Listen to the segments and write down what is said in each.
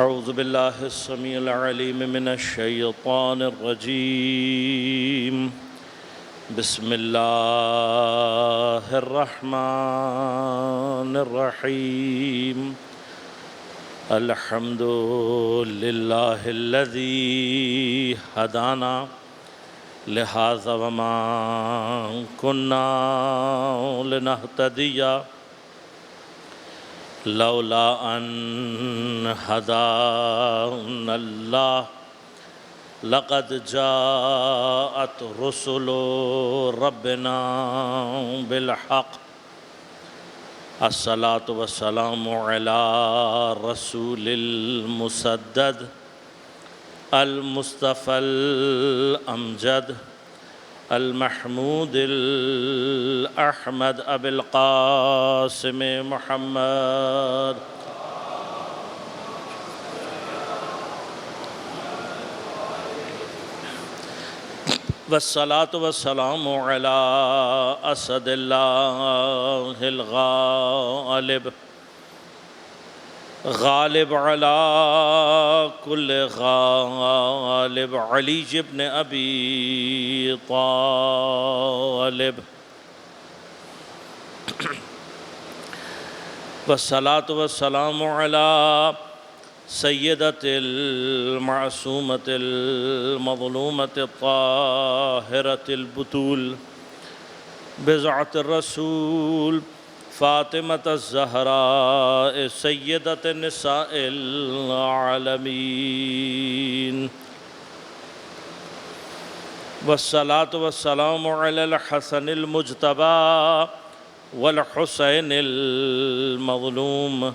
أعوذ بالله السميع العليم من الشيطان الرجيم بسم الله الرحمن الرحيم الحمد لله الذي هدانا لهذا وما كنا لنهتدي لولا أن هدانا الله لقد جاءت رسل ربنا بالحق الصلاة والسلام على رسول المسدد المصطفى الأمجد المحمود الأحمد أبي القاسم محمد والصلاة والسلام على أسد الله الغالب غالب على كل غالب علي بن أبي طالب والصلاة والسلام على سيدة المعصومة المظلومة الطاهرة البتول بضعة الرسول فاطمة الزهراء سيدة نساء العالمين والصلاة والسلام على الحسن المجتبى والحسين المظلوم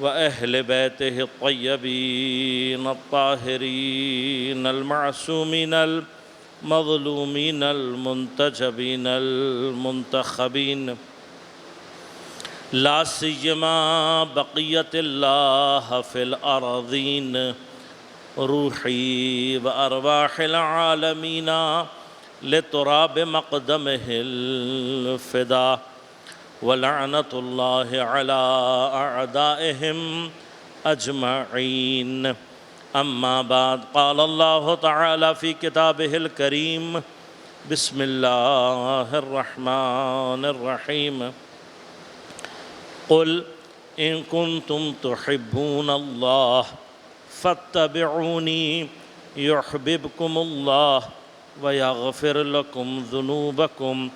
وأهل بيته الطيبين الطاهرين المعصومين المظلومين المنتجبين المنتخبين لا سيما بقية الله في الأراضين روحي وأرواح العالمين لتراب مقدمه الفداء ولعنة الله على أعدائهم أجمعين أما بعد قال الله تعالى في كتابه الكريم بسم الله الرحمن الرحيم قل إن كنتم تحبون الله فاتبعوني يحببكم الله ويغفر لكم ذنوبكم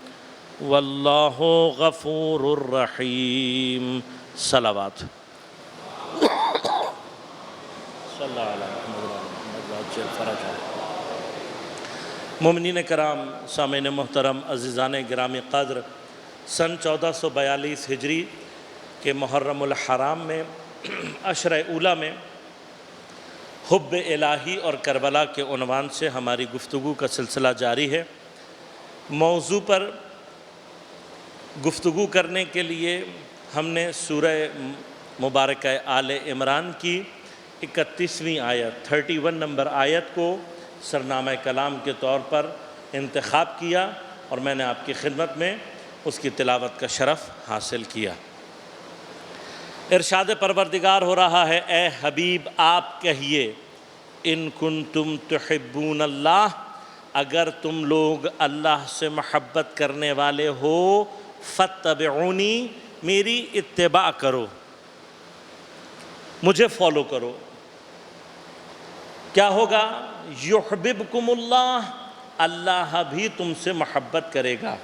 واللہ غفور الرحیم صلوات صلی اللہ علیہ وسلم. مومنین کرام، سامعین محترم، عزیزان گرامی قدر، سن 1442 ہجری کے محرم الحرام میں عشرہ اولیٰ میں حب الہی اور کربلا کے عنوان سے ہماری گفتگو کا سلسلہ جاری ہے. موضوع پر گفتگو کرنے کے لیے ہم نے سورہ مبارکہ آل عمران کی 31ویں آیت 31 نمبر آیت کو سرنامہ کلام کے طور پر انتخاب کیا اور میں نے آپ کی خدمت میں اس کی تلاوت کا شرف حاصل کیا. ارشاد پروردگار ہو رہا ہے، اے حبیب آپ کہیے ان کنتم تحبون اللہ، اگر تم لوگ اللہ سے محبت کرنے والے ہو، فاتبعونی، میری اتباع کرو، مجھے فالو کرو. کیا ہوگا؟ یحببکم اللہ، اللہ بھی تم سے محبت کرے گا.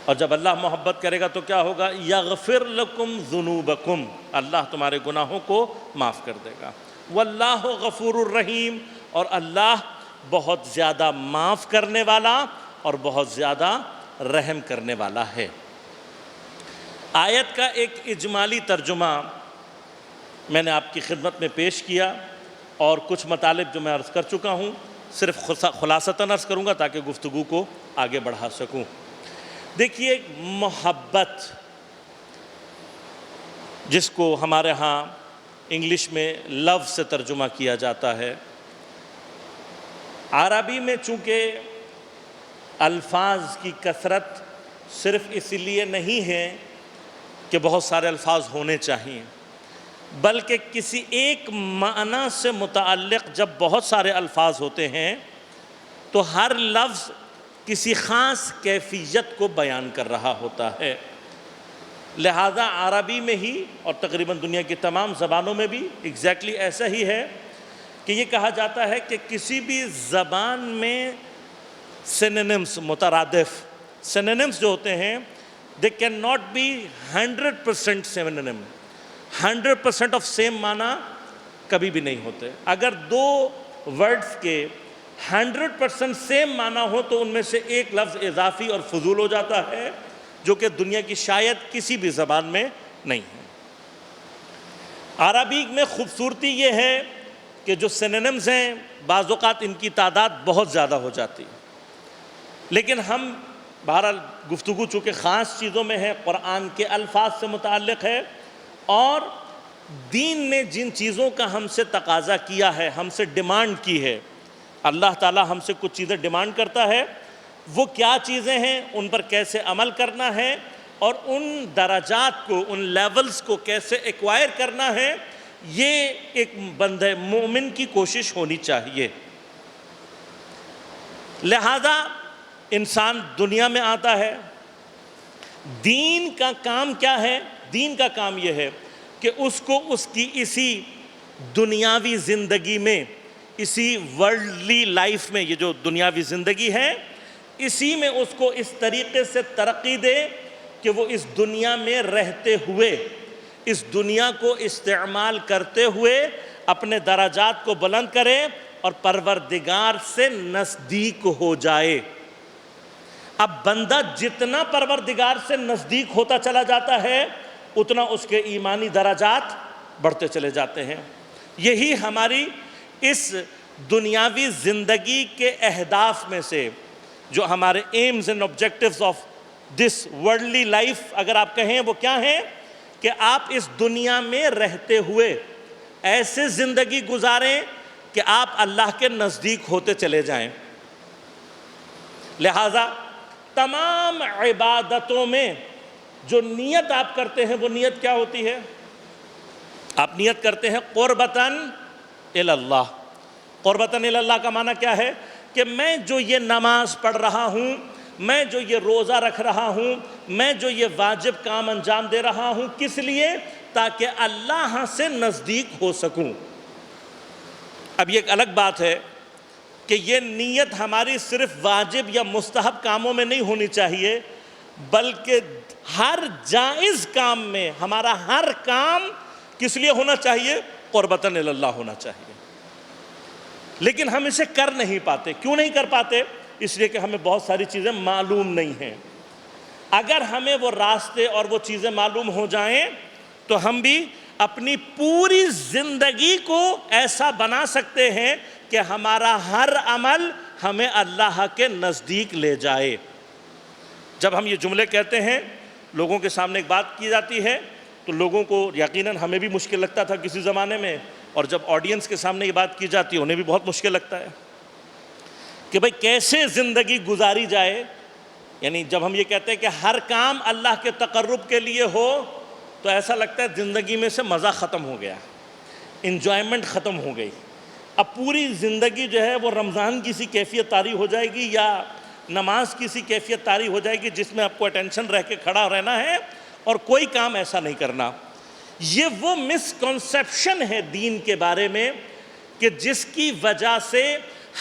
اور جب اللہ محبت کرے گا تو کیا ہوگا؟ یغفر لکم ذنوبکم، اللہ تمہارے گناہوں کو معاف کر دے گا. واللہ غفور الرحیم، اور اللہ بہت زیادہ معاف کرنے والا اور بہت زیادہ رحم کرنے والا ہے. آیت کا ایک اجمالی ترجمہ میں نے آپ کی خدمت میں پیش کیا اور کچھ مطالب جو میں عرض کر چکا ہوں صرف خلاصتاً عرض کروں گا تاکہ گفتگو کو آگے بڑھا سکوں. دیکھیے، محبت جس کو ہمارے ہاں انگلش میں لو سے ترجمہ کیا جاتا ہے، عربی میں چونکہ الفاظ کی کثرت صرف اس لیے نہیں ہے کہ بہت سارے الفاظ ہونے چاہیے، بلکہ کسی ایک معنی سے متعلق جب بہت سارے الفاظ ہوتے ہیں تو ہر لفظ کسی خاص کیفیت کو بیان کر رہا ہوتا ہے. لہذا عربی میں ہی اور تقریباً دنیا کی تمام زبانوں میں بھی ایگزیکٹلی ایسا ہی ہے کہ یہ کہا جاتا ہے کہ کسی بھی زبان میں سینونیمز مترادف سینونیمز جو ہوتے ہیں they cannot be 100% synonym. 100% of same معنی کبھی بھی نہیں ہوتے. اگر دو ورڈز کے 100% سیم معنی ہو تو ان میں سے ایک لفظ اضافی اور فضول ہو جاتا ہے، جو کہ دنیا کی شاید کسی بھی زبان میں نہیں ہے. عربی میں خوبصورتی یہ ہے کہ جو سینونیمز ہیں بعض اوقات ان کی تعداد بہت زیادہ ہو جاتی، لیکن ہم بہرحال گفتگو چونکہ خاص چیزوں میں ہے، قرآن کے الفاظ سے متعلق ہے، اور دین نے جن چیزوں کا ہم سے تقاضا کیا ہے، ہم سے ڈیمانڈ کی ہے، اللہ تعالیٰ ہم سے کچھ چیزیں ڈیمانڈ کرتا ہے، وہ کیا چیزیں ہیں، ان پر کیسے عمل کرنا ہے، اور ان درجات کو، ان لیولز کو کیسے ایکوائر کرنا ہے، یہ ایک بندہ مومن کی کوشش ہونی چاہیے. لہذا انسان دنیا میں آتا ہے، دین کا کام کیا ہے؟ دین کا کام یہ ہے کہ اس کو اس کی اسی دنیاوی زندگی میں، اسی ورلڈلی لائف میں، یہ جو دنیاوی زندگی ہے، اسی میں اس کو اس طریقے سے ترقی دے کہ وہ اس دنیا میں رہتے ہوئے، اس دنیا کو استعمال کرتے ہوئے اپنے درجات کو بلند کرے اور پروردگار سے نزدیک ہو جائے. اب بندہ جتنا پروردگار سے نزدیک ہوتا چلا جاتا ہے اتنا اس کے ایمانی درجات بڑھتے چلے جاتے ہیں. یہی ہماری اس دنیاوی زندگی کے اہداف میں سے، جو ہمارے aims and objectives of this worldly life اگر آپ کہیں، وہ کیا ہیں کہ آپ اس دنیا میں رہتے ہوئے ایسے زندگی گزاریں کہ آپ اللہ کے نزدیک ہوتے چلے جائیں. لہٰذا تمام عبادتوں میں جو نیت آپ کرتے ہیں وہ نیت کیا ہوتی ہے؟ آپ نیت کرتے ہیں قربتاً الی اللہ. قربتاً الی اللہ کا معنی کیا ہے؟ کہ میں جو یہ نماز پڑھ رہا ہوں، میں جو یہ روزہ رکھ رہا ہوں، میں جو یہ واجب کام انجام دے رہا ہوں، کس لیے؟ تاکہ اللہ سے نزدیک ہو سکوں. اب یہ ایک الگ بات ہے کہ یہ نیت ہماری صرف واجب یا مستحب کاموں میں نہیں ہونی چاہیے، بلکہ ہر جائز کام میں ہمارا ہر کام کس لیے ہونا چاہیے؟ قربتاً الی اللہ ہونا چاہیے. لیکن ہم اسے کر نہیں پاتے. کیوں نہیں کر پاتے؟ اس لیے کہ ہمیں بہت ساری چیزیں معلوم نہیں ہیں. اگر ہمیں وہ راستے اور وہ چیزیں معلوم ہو جائیں تو ہم بھی اپنی پوری زندگی کو ایسا بنا سکتے ہیں کہ ہمارا ہر عمل ہمیں اللہ کے نزدیک لے جائے. جب ہم یہ جملے کہتے ہیں، لوگوں کے سامنے ایک بات کی جاتی ہے تو لوگوں کو یقیناً ہمیں بھی مشکل لگتا تھا کسی زمانے میں، اور جب آڈینس کے سامنے یہ بات کی جاتی ہے انہیں بھی بہت مشکل لگتا ہے کہ بھئی کیسے زندگی گزاری جائے. یعنی جب ہم یہ کہتے ہیں کہ ہر کام اللہ کے تقرب کے لیے ہو تو ایسا لگتا ہے زندگی میں سے مزہ ختم ہو گیا، انجوائمنٹ ختم ہو گئی. اب پوری زندگی جو ہے وہ رمضان کی سی کیفیت طاری ہو جائے گی یا نماز کی سی کیفیت طاری ہو جائے گی جس میں آپ کو اٹینشن رہ کے کھڑا رہنا ہے اور کوئی کام ایسا نہیں کرنا. یہ وہ مسکنسیپشن ہے دین کے بارے میں کہ جس کی وجہ سے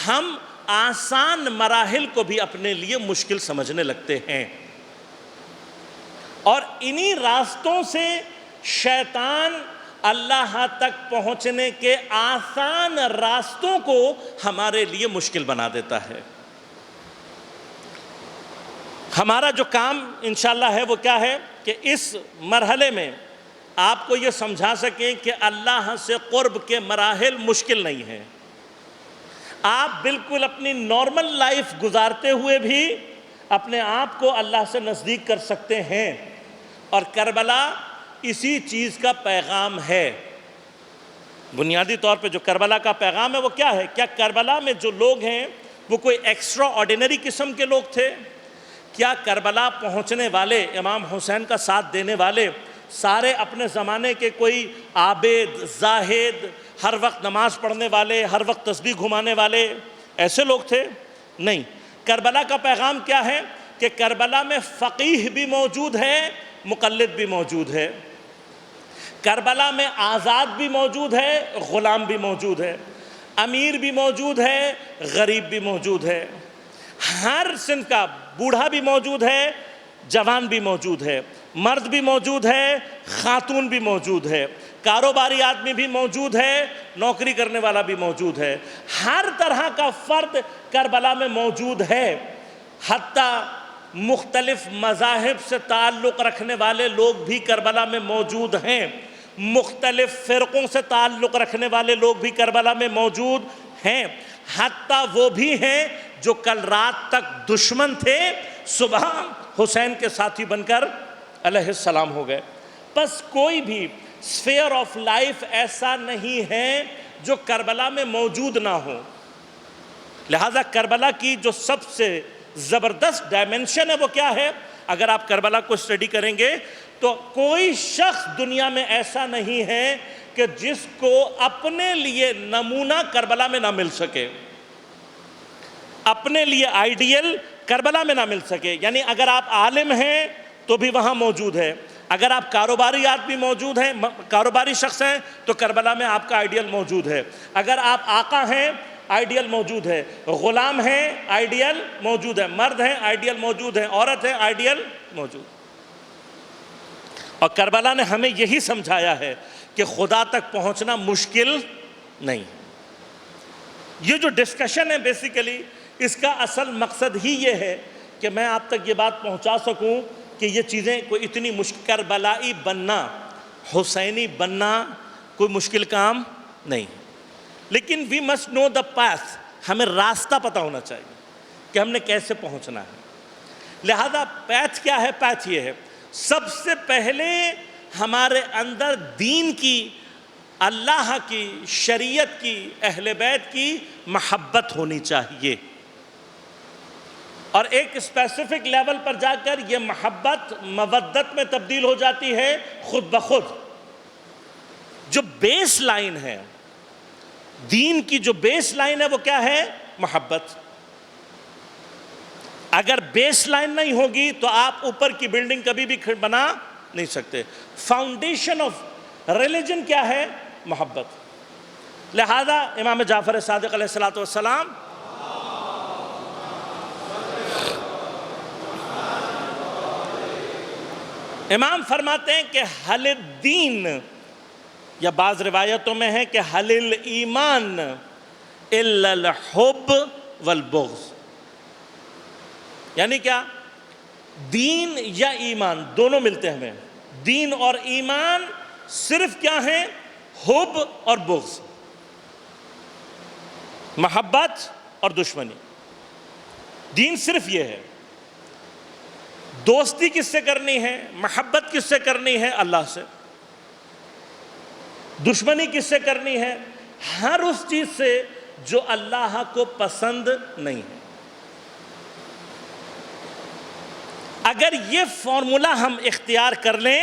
ہم آسان مراحل کو بھی اپنے لیے مشکل سمجھنے لگتے ہیں، اور انہی راستوں سے شیطان اللہ تک پہنچنے کے آسان راستوں کو ہمارے لیے مشکل بنا دیتا ہے. ہمارا جو کام انشاءاللہ ہے وہ کیا ہے کہ اس مرحلے میں آپ کو یہ سمجھا سکیں کہ اللہ سے قرب کے مراحل مشکل نہیں ہیں. آپ بالکل اپنی نارمل لائف گزارتے ہوئے بھی اپنے آپ کو اللہ سے نزدیک کر سکتے ہیں، اور کربلا اسی چیز کا پیغام ہے. بنیادی طور پہ جو کربلا کا پیغام ہے وہ کیا ہے؟ کیا کربلا میں جو لوگ ہیں وہ کوئی ایکسٹرا آرڈینری قسم کے لوگ تھے؟ کیا کربلا پہنچنے والے، امام حسین کا ساتھ دینے والے، سارے اپنے زمانے کے کوئی عابد، زاہد، ہر وقت نماز پڑھنے والے، ہر وقت تسبیح گھمانے والے ایسے لوگ تھے؟ نہیں۔ کربلا کا پیغام کیا ہے کہ کربلا میں فقیہ بھی موجود ہے، مقلد بھی موجود ہے۔ کربلا میں آزاد بھی موجود ہے، غلام بھی موجود ہے، امیر بھی موجود ہے، غریب بھی موجود ہے، ہر صنف کا، بوڑھا بھی موجود ہے، جوان بھی موجود ہے، مرد بھی موجود ہے، خاتون بھی موجود ہے، کاروباری آدمی بھی موجود ہے، نوکری کرنے والا بھی موجود ہے، ہر طرح کا فرد کربلا میں موجود ہے۔ حتیٰ مختلف مذاہب سے تعلق رکھنے والے لوگ بھی کربلا میں موجود ہیں، مختلف فرقوں سے تعلق رکھنے والے لوگ بھی کربلا میں موجود ہیں، حتیٰ وہ بھی ہیں جو کل رات تک دشمن تھے، صبح حسین کے ساتھی بن کر علیہ السلام ہو گئے۔ بس کوئی بھی سفیر آف لائف ایسا نہیں ہے جو کربلا میں موجود نہ ہو۔ لہذا کربلا کی جو سب سے زبردست ڈائمنشن ہے وہ کیا ہے؟ اگر آپ کربلا کو اسٹڈی کریں گے تو کوئی شخص دنیا میں ایسا نہیں ہے کہ جس کو اپنے لیے نمونہ کربلا میں نہ مل سکے، اپنے لیے آئیڈیل کربلا میں نہ مل سکے۔ یعنی اگر آپ عالم ہیں تو بھی وہاں موجود ہے، اگر آپ کاروباری آدمی موجود ہیں، کاروباری شخص ہیں تو کربلا میں آپ کا آئیڈیل موجود ہے، اگر آپ آقا ہیں آئیڈیل موجود ہے، غلام ہیں آئیڈیل موجود ہے، مرد ہیں آئیڈیل موجود ہے، عورت ہے آئیڈیل موجود۔ اور کربلا نے ہمیں یہی سمجھایا ہے کہ خدا تک پہنچنا مشکل نہیں۔ یہ جو ڈسکشن ہے بیسیکلی اس کا اصل مقصد ہی یہ ہے کہ میں آپ تک یہ بات پہنچا سکوں کہ یہ چیزیں کوئی اتنی مشکل، کربلائی بننا، حسینی بننا کوئی مشکل کام نہیں، لیکن وی مسٹ نو دا پاث، ہمیں راستہ پتہ ہونا چاہیے کہ ہم نے کیسے پہنچنا ہے۔ لہذا پیتھ کیا ہے؟ پیتھ یہ ہے، سب سے پہلے ہمارے اندر دین کی، اللہ کی، شریعت کی، اہل بیت کی محبت ہونی چاہیے، اور ایک اسپیسیفک لیول پر جا کر یہ محبت مودت میں تبدیل ہو جاتی ہے خود بخود۔ جو بیس لائن ہے دین کی، جو بیس لائن ہے وہ کیا ہے؟ محبت۔ اگر بیس لائن نہیں ہوگی تو آپ اوپر کی بلڈنگ کبھی بھی بنا نہیں سکتے۔ فاؤنڈیشن آف ریلیجن کیا ہے؟ محبت۔ لہذا امام جعفر صادق علیہ السلام امام فرماتے ہیں کہ حل الدین، یا بعض روایتوں میں ہے کہ حل الایمان الا الحب والبغض، یعنی کیا؟ دین یا ایمان دونوں ملتے ہیں ہمیں، دین اور ایمان صرف کیا ہیں؟ حب اور بغض، محبت اور دشمنی۔ دین صرف یہ ہے۔ دوستی کس سے کرنی ہے؟ محبت کس سے کرنی ہے؟ اللہ سے۔ دشمنی کس سے کرنی ہے؟ ہر اس چیز سے جو اللہ کو پسند نہیں ہے۔ اگر یہ فارمولا ہم اختیار کر لیں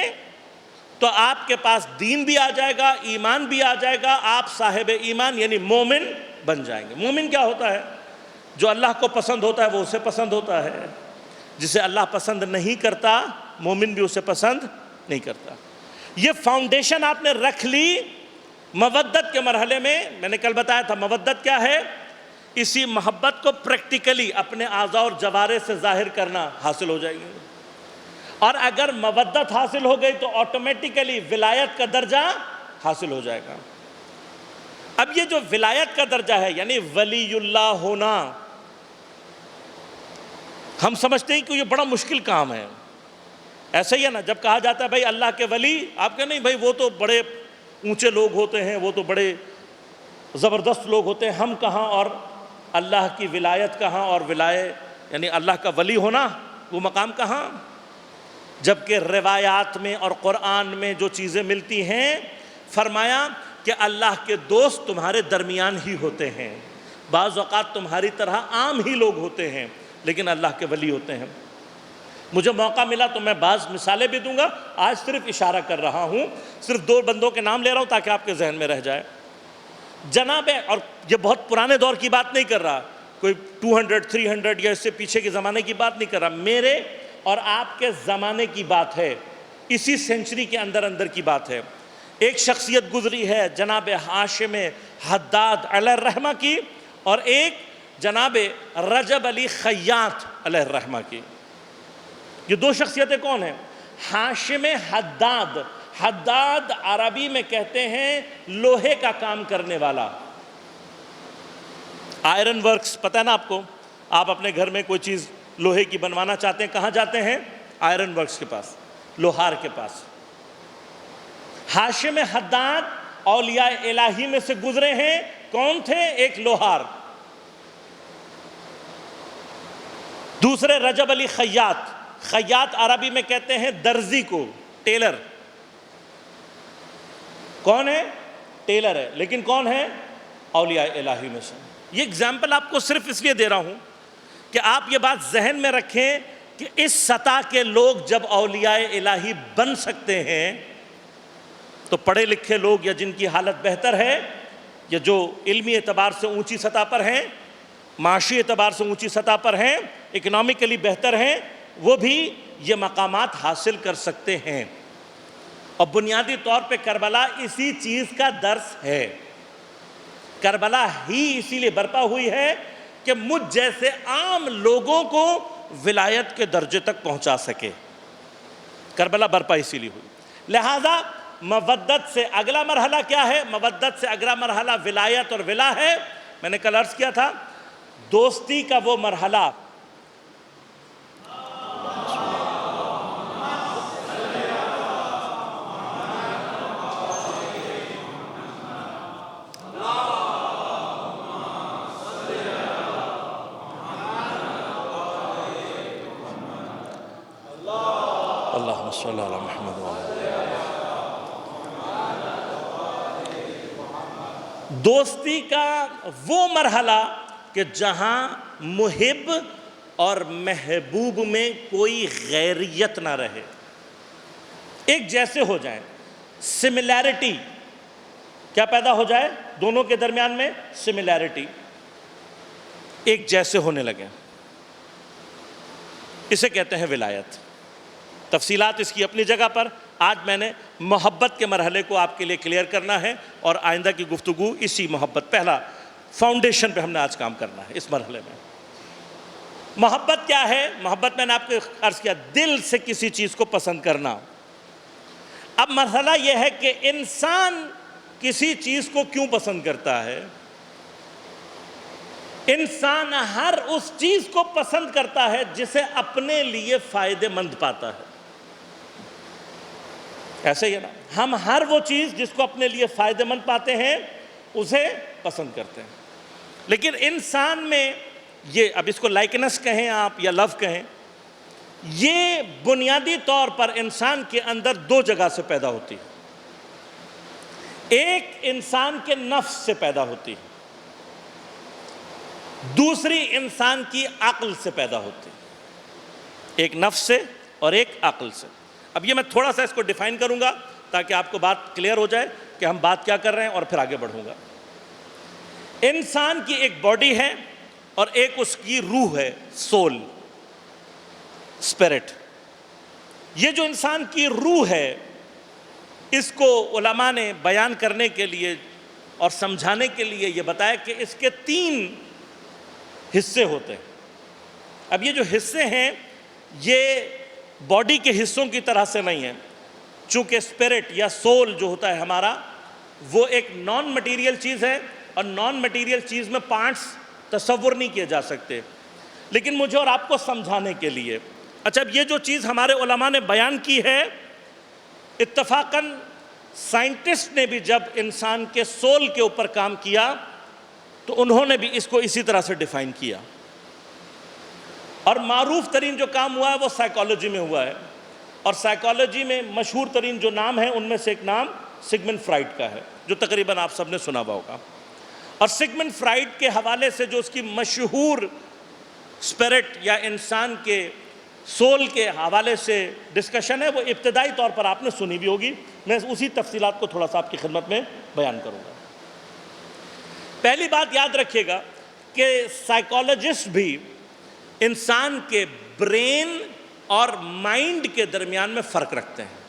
تو آپ کے پاس دین بھی آ جائے گا، ایمان بھی آ جائے گا، آپ صاحب ایمان یعنی مومن بن جائیں گے۔ مومن کیا ہوتا ہے؟ جو اللہ کو پسند ہوتا ہے وہ اسے پسند ہوتا ہے، جسے اللہ پسند نہیں کرتا مومن بھی اسے پسند نہیں کرتا۔ یہ فاؤنڈیشن آپ نے رکھ لی مودت کے مرحلے میں۔ میں نے کل بتایا تھا مودت کیا ہے، اسی محبت کو پریکٹیکلی اپنے اعضاء اور جوارح سے ظاہر کرنا حاصل ہو جائے گی، اور اگر مودت حاصل ہو گئی تو آٹومیٹیکلی ولایت کا درجہ حاصل ہو جائے گا۔ اب یہ جو ولایت کا درجہ ہے یعنی ولی اللہ ہونا، ہم سمجھتے ہیں کہ یہ بڑا مشکل کام ہے۔ ایسا ہی ہے نا، جب کہا جاتا ہے بھائی اللہ کے ولی، آپ کہتے نہیں بھائی وہ تو بڑے اونچے لوگ ہوتے ہیں، وہ تو بڑے زبردست لوگ ہوتے ہیں، ہم کہاں اور اللہ کی ولایت کہاں، اور ولایت یعنی اللہ کا ولی ہونا وہ مقام کہاں؟ جبکہ روایات میں اور قرآن میں جو چیزیں ملتی ہیں، فرمایا کہ اللہ کے دوست تمہارے درمیان ہی ہوتے ہیں، بعض اوقات تمہاری طرح عام ہی لوگ ہوتے ہیں لیکن اللہ کے ولی ہوتے ہیں۔ مجھے موقع ملا تو میں بعض مثالیں بھی دوں گا، آج صرف اشارہ کر رہا ہوں، صرف 2 بندوں کے نام لے رہا ہوں تاکہ آپ کے ذہن میں رہ جائے۔ جناب، اور یہ بہت پرانے دور کی بات نہیں کر رہا، کوئی 200 300 یا اس سے پیچھے کے زمانے کی بات نہیں کر رہا، میرے اور آپ کے زمانے کی بات ہے، اسی سینچری کے اندر کی بات ہے۔ ایک شخصیت گزری ہے جناب ہاشم حداد علیہ الرحمہ کی، اور ایک جناب رجب علی خیاط علیہ الرحمہ کی۔ یہ 2 شخصیتیں کون ہیں؟ ہاشم حداد، حداد عربی میں کہتے ہیں لوہے کا کام کرنے والا، آئرن ورکس، پتہ ہے نا آپ کو، آپ اپنے گھر میں کوئی چیز لوہے کی بنوانا چاہتے ہیں، کہاں جاتے ہیں؟ آئرن ورکس کے پاس، لوہار کے پاس۔ ہاشم حداد اولیاء الہی میں سے گزرے ہیں، کون تھے؟ ایک لوہار۔ دوسرے رجب علی خیاط، خیاط عربی میں کہتے ہیں درزی کو، ٹیلر۔ کون ہے؟ ٹیلر ہے، لیکن کون ہے؟ اولیاء الہی میں سے۔ یہ اگزامپل آپ کو صرف اس لیے دے رہا ہوں کہ آپ یہ بات ذہن میں رکھیں کہ اس سطح کے لوگ جب اولیاء الہی بن سکتے ہیں تو پڑھے لکھے لوگ یا جن کی حالت بہتر ہے یا جو علمی اعتبار سے اونچی سطح پر ہیں، معاشی اعتبار سے اونچی سطح پر ہیں، اکنامکلی بہتر ہیں، وہ بھی یہ مقامات حاصل کر سکتے ہیں۔ اور بنیادی طور پہ کربلا اسی چیز کا درس ہے۔ کربلا ہی اسی لیے برپا ہوئی ہے کہ مجھ جیسے عام لوگوں کو ولایت کے درجے تک پہنچا سکے۔ کربلا برپا اسی لیے ہوئی۔ لہذا مودت سے اگلا مرحلہ کیا ہے؟ مودت سے اگلا مرحلہ ولایت اور ولا ہے۔ میں نے کل عرض کیا تھا، دوستی کا وہ مرحلہ اللہم صلی علی محمد دوستی کا وہ مرحلہ کہ جہاں محب اور محبوب میں کوئی غیریت نہ رہے، ایک جیسے ہو جائیں، سملیرٹی کیا پیدا ہو جائے دونوں کے درمیان میں؟ سملیرٹی، ایک جیسے ہونے لگے، اسے کہتے ہیں ولایت۔ تفصیلات اس کی اپنی جگہ پر، آج میں نے محبت کے مرحلے کو آپ کے لیے کلیئر کرنا ہے، اور آئندہ کی گفتگو اسی محبت، پہلا فاؤنڈیشن پہ ہم نے آج کام کرنا ہے۔ اس مرحلے میں محبت کیا ہے؟ محبت میں نے آپ کو عرض کیا، دل سے کسی چیز کو پسند کرنا۔ اب مرحلہ یہ ہے کہ انسان کسی چیز کو کیوں پسند کرتا ہے؟ انسان ہر اس چیز کو پسند کرتا ہے جسے اپنے لیے فائدے مند پاتا ہے۔ ایسے ہی ہے نا، ہم ہر وہ چیز جس کو اپنے لیے فائدے مند پاتے ہیں اسے پسند کرتے ہیں۔ لیکن انسان میں یہ، اب اس کو لائکنس کہیں آپ یا لو کہیں، یہ بنیادی طور پر انسان کے اندر 2 جگہ سے پیدا ہوتی ہے۔ ایک انسان کے نفس سے پیدا ہوتی ہے، دوسری انسان کی عقل سے پیدا ہوتی ہے۔ ایک نفس سے اور ایک عقل سے۔ اب یہ میں تھوڑا سا اس کو ڈیفائن کروں گا تاکہ آپ کو بات کلیئر ہو جائے کہ ہم بات کیا کر رہے ہیں، اور پھر آگے بڑھوں گا۔ انسان کی ایک باڈی ہے اور ایک اس کی روح ہے، سول، اسپرٹ۔ یہ جو انسان کی روح ہے، اس کو علماء نے بیان کرنے کے لیے اور سمجھانے کے لیے یہ بتایا کہ اس کے 3 حصے ہوتے ہیں۔ اب یہ جو حصے ہیں یہ باڈی کے حصوں کی طرح سے نہیں ہیں، چونکہ اسپرٹ یا سول جو ہوتا ہے ہمارا، وہ ایک نان مٹیریل چیز ہے، اور نان مٹیریل چیز میں پارٹس تصور نہیں کیے جا سکتے۔ لیکن مجھے اور آپ کو سمجھانے کے لیے، اچھا اب یہ جو چیز ہمارے علماء نے بیان کی ہے، اتفاقاً سائنٹسٹ نے بھی جب انسان کے سول کے اوپر کام کیا تو انہوں نے بھی اس کو اسی طرح سے ڈیفائن کیا، اور معروف ترین جو کام ہوا ہے وہ سائیکالوجی میں ہوا ہے، اور سائیکالوجی میں مشہور ترین جو نام ہے ان میں سے ایک نام سگمنڈ فرائڈ کا ہے، جو تقریباً آپ سب نے سنا ہوا ہوگا۔ اور سگمنڈ فرائڈ کے حوالے سے جو اس کی مشہور اسپرٹ یا انسان کے سول کے حوالے سے ڈسکشن ہے، وہ ابتدائی طور پر آپ نے سنی بھی ہوگی، میں اسی تفصیلات کو تھوڑا سا آپ کی خدمت میں بیان کروں گا۔ پہلی بات یاد رکھیے گا کہ سائیکالوجسٹ بھی انسان کے برین اور مائنڈ کے درمیان میں فرق رکھتے ہیں۔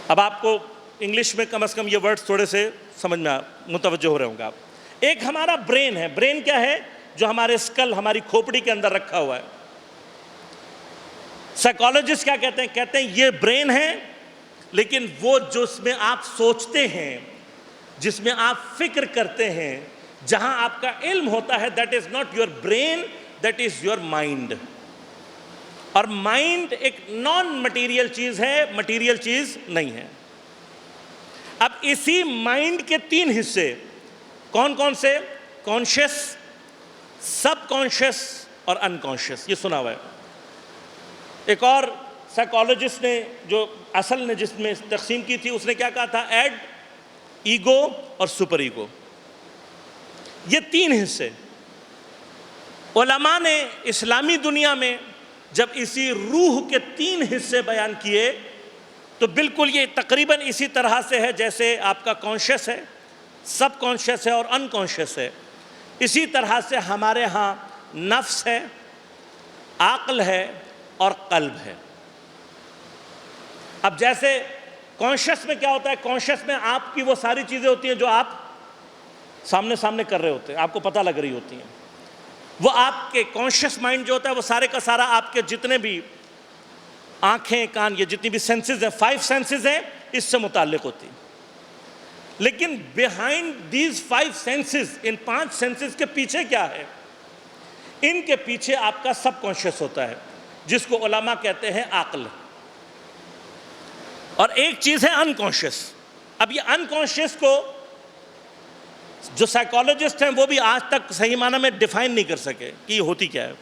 اب آپ کو انگلش میں کم از کم یہ ورڈز تھوڑے سے سمجھ میں متوجہ ہو رہے ہوں گے آپ۔ ایک ہمارا برین ہے، برین کیا ہے؟ جو ہمارے اسکل، ہماری کھوپڑی کے اندر رکھا ہوا ہے۔ سائیکالوجسٹ کیا کہتے ہیں؟ کہتے ہیں یہ برین ہے، لیکن وہ جو اس میں آپ سوچتے ہیں، جس میں آپ فکر کرتے ہیں، جہاں آپ کا علم ہوتا ہے، that is not your brain, that is your mind. اور مائنڈ ایک نان مٹیریل چیز ہے، مٹیریل چیز نہیں ہے۔ اب اسی مائنڈ کے 3 حصے کون کون سے؟ کانشیس، سب کانشیس اور انکانشیس، یہ سنا ہوا ہے۔ ایک اور سائیکالوجسٹ نے جو اصل نے جس میں تقسیم کی تھی، اس نے کیا کہا تھا؟ ایڈ، ایگو اور سپر ایگو، یہ 3 حصے۔ علماء نے اسلامی دنیا میں جب اسی روح کے 3 حصے بیان کیے تو بالکل یہ تقریباً اسی طرح سے ہے جیسے آپ کا کانشیس ہے، سب کانشیس ہے اور انکانشیس ہے، اسی طرح سے ہمارے ہاں نفس ہے، عقل ہے اور قلب ہے۔ اب جیسے کانشیس میں کیا ہوتا ہے؟ کانشیس میں آپ کی وہ ساری چیزیں ہوتی ہیں جو آپ سامنے کر رہے ہوتے ہیں، آپ کو پتہ لگ رہی ہوتی ہیں۔ وہ آپ کے کانشیس مائنڈ جو ہوتا ہے وہ سارے کا سارا آپ کے جتنے بھی آنکھیں، کان، یہ جتنی بھی سینسز ہیں، 5 سینسز ہیں، اس سے متعلق ہوتی ہیں۔ لیکن بیہائنڈ دیز 5 سینسز، ان 5 سینسز کے پیچھے کیا ہے؟ ان کے پیچھے آپ کا سب کانشیس ہوتا ہے، جس کو علماء کہتے ہیں عقل، اور ایک چیز ہے انکانشیس۔ اب یہ انکانشیس کو جو سائیکالوجسٹ ہیں وہ بھی آج تک صحیح معنی میں ڈیفائن نہیں کر سکے کہ یہ ہوتی کیا ہے۔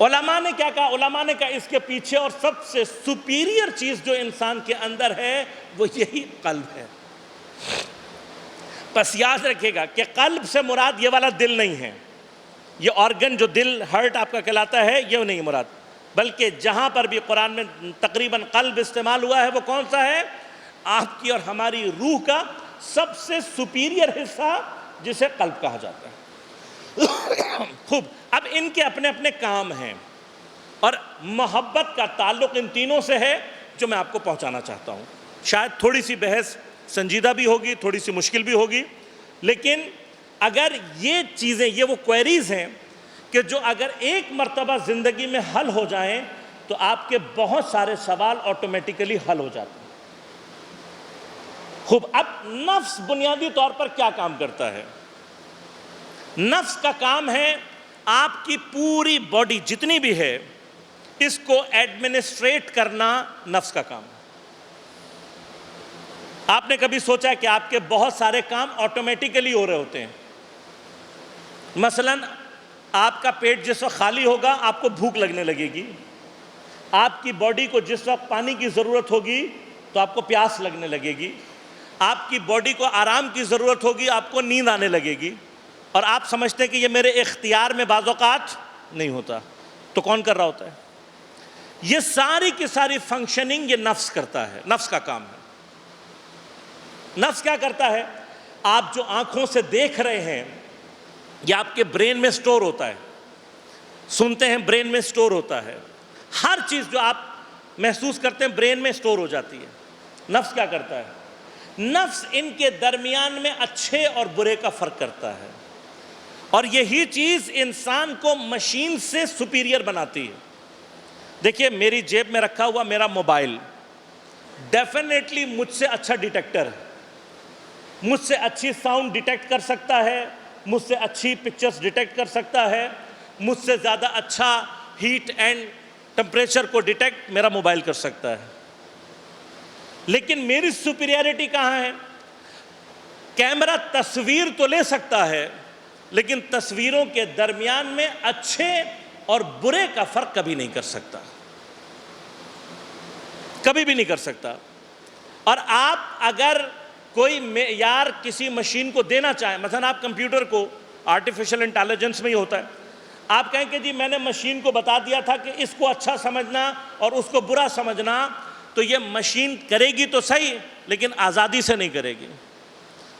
علماء نے کیا کہا؟ علماء نے کہا اس کے پیچھے اور سب سے سپیریئر چیز جو انسان کے اندر ہے وہ یہی قلب ہے۔ بس یاد رکھیے گا کہ قلب سے مراد یہ والا دل نہیں ہے، یہ آرگن جو دل، ہارٹ آپ کا کہلاتا ہے، یہ نہیں مراد، بلکہ جہاں پر بھی قرآن میں تقریباً قلب استعمال ہوا ہے وہ کون سا ہے؟ آپ کی اور ہماری روح کا سب سے سپیریئر حصہ، جسے قلب کہا جاتا ہے۔ خوب، اب ان کے اپنے اپنے کام ہیں، اور محبت کا تعلق ان تینوں سے ہے جو میں آپ کو پہنچانا چاہتا ہوں۔ شاید تھوڑی سی بحث سنجیدہ بھی ہوگی، تھوڑی سی مشکل بھی ہوگی، لیکن اگر یہ چیزیں، یہ وہ کوئریز ہیں کہ جو اگر ایک مرتبہ زندگی میں حل ہو جائیں تو آپ کے بہت سارے سوال آٹومیٹیکلی حل ہو جاتے ہیں۔ خوب، اب نفس بنیادی طور پر کیا کام کرتا ہے؟ نفس کا کام ہے آپ کی پوری باڈی جتنی بھی ہے اس کو ایڈمنسٹریٹ کرنا، نفس کا کام ہے۔ آپ نے کبھی سوچا کہ آپ کے بہت سارے کام آٹومیٹیکلی ہو رہے ہوتے ہیں؟ مثلاً آپ کا پیٹ جس وقت خالی ہوگا آپ کو بھوک لگنے لگے گی، آپ کی باڈی کو جس وقت پانی کی ضرورت ہوگی تو آپ کو پیاس لگنے لگے گی، آپ کی باڈی کو آرام کی ضرورت ہوگی، آپ کو نیند آنے لگے گی، اور آپ سمجھتے ہیں کہ یہ میرے اختیار میں بعض اوقات نہیں ہوتا، تو کون کر رہا ہوتا ہے؟ یہ ساری کی ساری فنکشننگ یہ نفس کرتا ہے، نفس کا کام ہے۔ نفس کیا کرتا ہے؟ آپ جو آنکھوں سے دیکھ رہے ہیں یہ آپ کے برین میں سٹور ہوتا ہے، سنتے ہیں برین میں سٹور ہوتا ہے، ہر چیز جو آپ محسوس کرتے ہیں برین میں سٹور ہو جاتی ہے۔ نفس کیا کرتا ہے؟ نفس ان کے درمیان میں اچھے اور برے کا فرق کرتا ہے، اور یہی چیز انسان کو مشین سے سپیریئر بناتی ہے۔ دیکھیے میری جیب میں رکھا ہوا میرا موبائل ڈیفینیٹلی مجھ سے اچھا ڈیٹیکٹر ہے، مجھ سے اچھی ساؤنڈ ڈیٹیکٹ کر سکتا ہے، مجھ سے اچھی پکچرز ڈیٹیکٹ کر سکتا ہے، مجھ سے زیادہ اچھا ہیٹ اینڈ ٹمپریچر کو ڈیٹیکٹ میرا موبائل کر سکتا ہے۔ لیکن میری سپیریئرٹی کہاں ہے؟ کیمرہ تصویر تو لے سکتا ہے لیکن تصویروں کے درمیان میں اچھے اور برے کا فرق کبھی نہیں کر سکتا، کبھی بھی نہیں کر سکتا۔ اور آپ اگر کوئی معیار کسی مشین کو دینا چاہیں، مثلا آپ کمپیوٹر کو، آرٹیفیشل انٹیلیجنس میں ہی ہوتا ہے، آپ کہیں کہ جی میں نے مشین کو بتا دیا تھا کہ اس کو اچھا سمجھنا اور اس کو برا سمجھنا، تو یہ مشین کرے گی تو صحیح لیکن آزادی سے نہیں کرے گی۔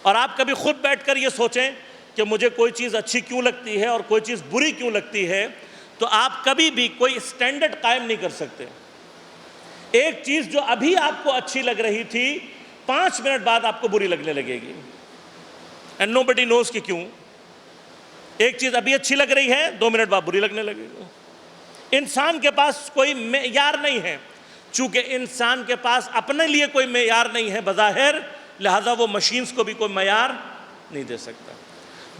اور آپ کبھی خود بیٹھ کر یہ سوچیں کہ مجھے کوئی چیز اچھی کیوں لگتی ہے اور کوئی چیز بری کیوں لگتی ہے، تو آپ کبھی بھی کوئی سٹینڈرڈ قائم نہیں کر سکتے۔ ایک چیز جو ابھی آپ کو اچھی لگ رہی تھی 5 منٹ بعد آپ کو بری لگنے لگے گی، اینڈ نو بڈی نوز کہ کیوں۔ ایک چیز ابھی اچھی لگ رہی ہے 2 منٹ بعد بری لگنے لگے گی۔ انسان کے پاس کوئی معیار نہیں ہے، چونکہ انسان کے پاس اپنے لیے کوئی معیار نہیں ہے بظاہر، لہذا وہ مشینز کو بھی کوئی معیار نہیں دے سکتا۔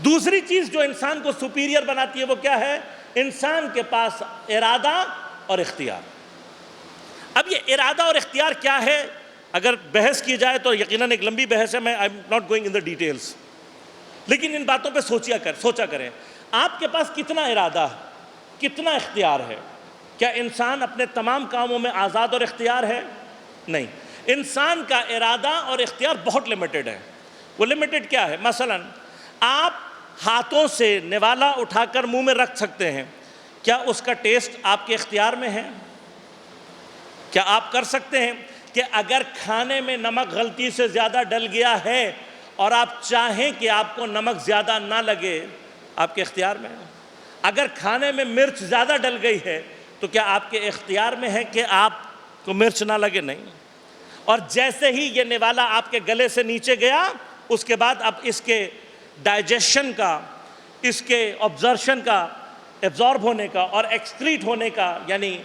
دوسری چیز جو انسان کو سپیریئر بناتی ہے وہ کیا ہے؟ انسان کے پاس ارادہ اور اختیار۔ اب یہ ارادہ اور اختیار کیا ہے؟ اگر بحث کی جائے تو یقیناً ایک لمبی بحث ہے، میں I am not going in the details, لیکن ان باتوں پہ سوچا کریں۔ آپ کے پاس کتنا ارادہ ہے، کتنا اختیار ہے؟ کیا انسان اپنے تمام کاموں میں آزاد اور اختیار ہے؟ نہیں، انسان کا ارادہ اور اختیار بہت لمیٹڈ ہے۔ وہ لمیٹڈ کیا ہے؟ مثلا آپ ہاتھوں سے نوالا اٹھا کر منہ میں رکھ سکتے ہیں، کیا اس کا ٹیسٹ آپ کے اختیار میں ہے؟ کیا آپ کر سکتے ہیں کہ اگر کھانے میں نمک غلطی سے زیادہ ڈل گیا ہے اور آپ چاہیں کہ آپ کو نمک زیادہ نہ لگے، آپ کے اختیار میں ہے؟ اگر کھانے میں مرچ زیادہ ڈل گئی ہے تو کیا آپ کے اختیار میں ہے کہ آپ کو مرچ نہ لگے؟ نہیں۔ اور جیسے ہی یہ نوالا آپ کے گلے سے نیچے گیا، اس کے بعد اب اس کے ڈائجیشن کا، اس کے ابزرشن کا، ایبزارب ہونے کا اور ایکسکریٹ ہونے کا، یعنی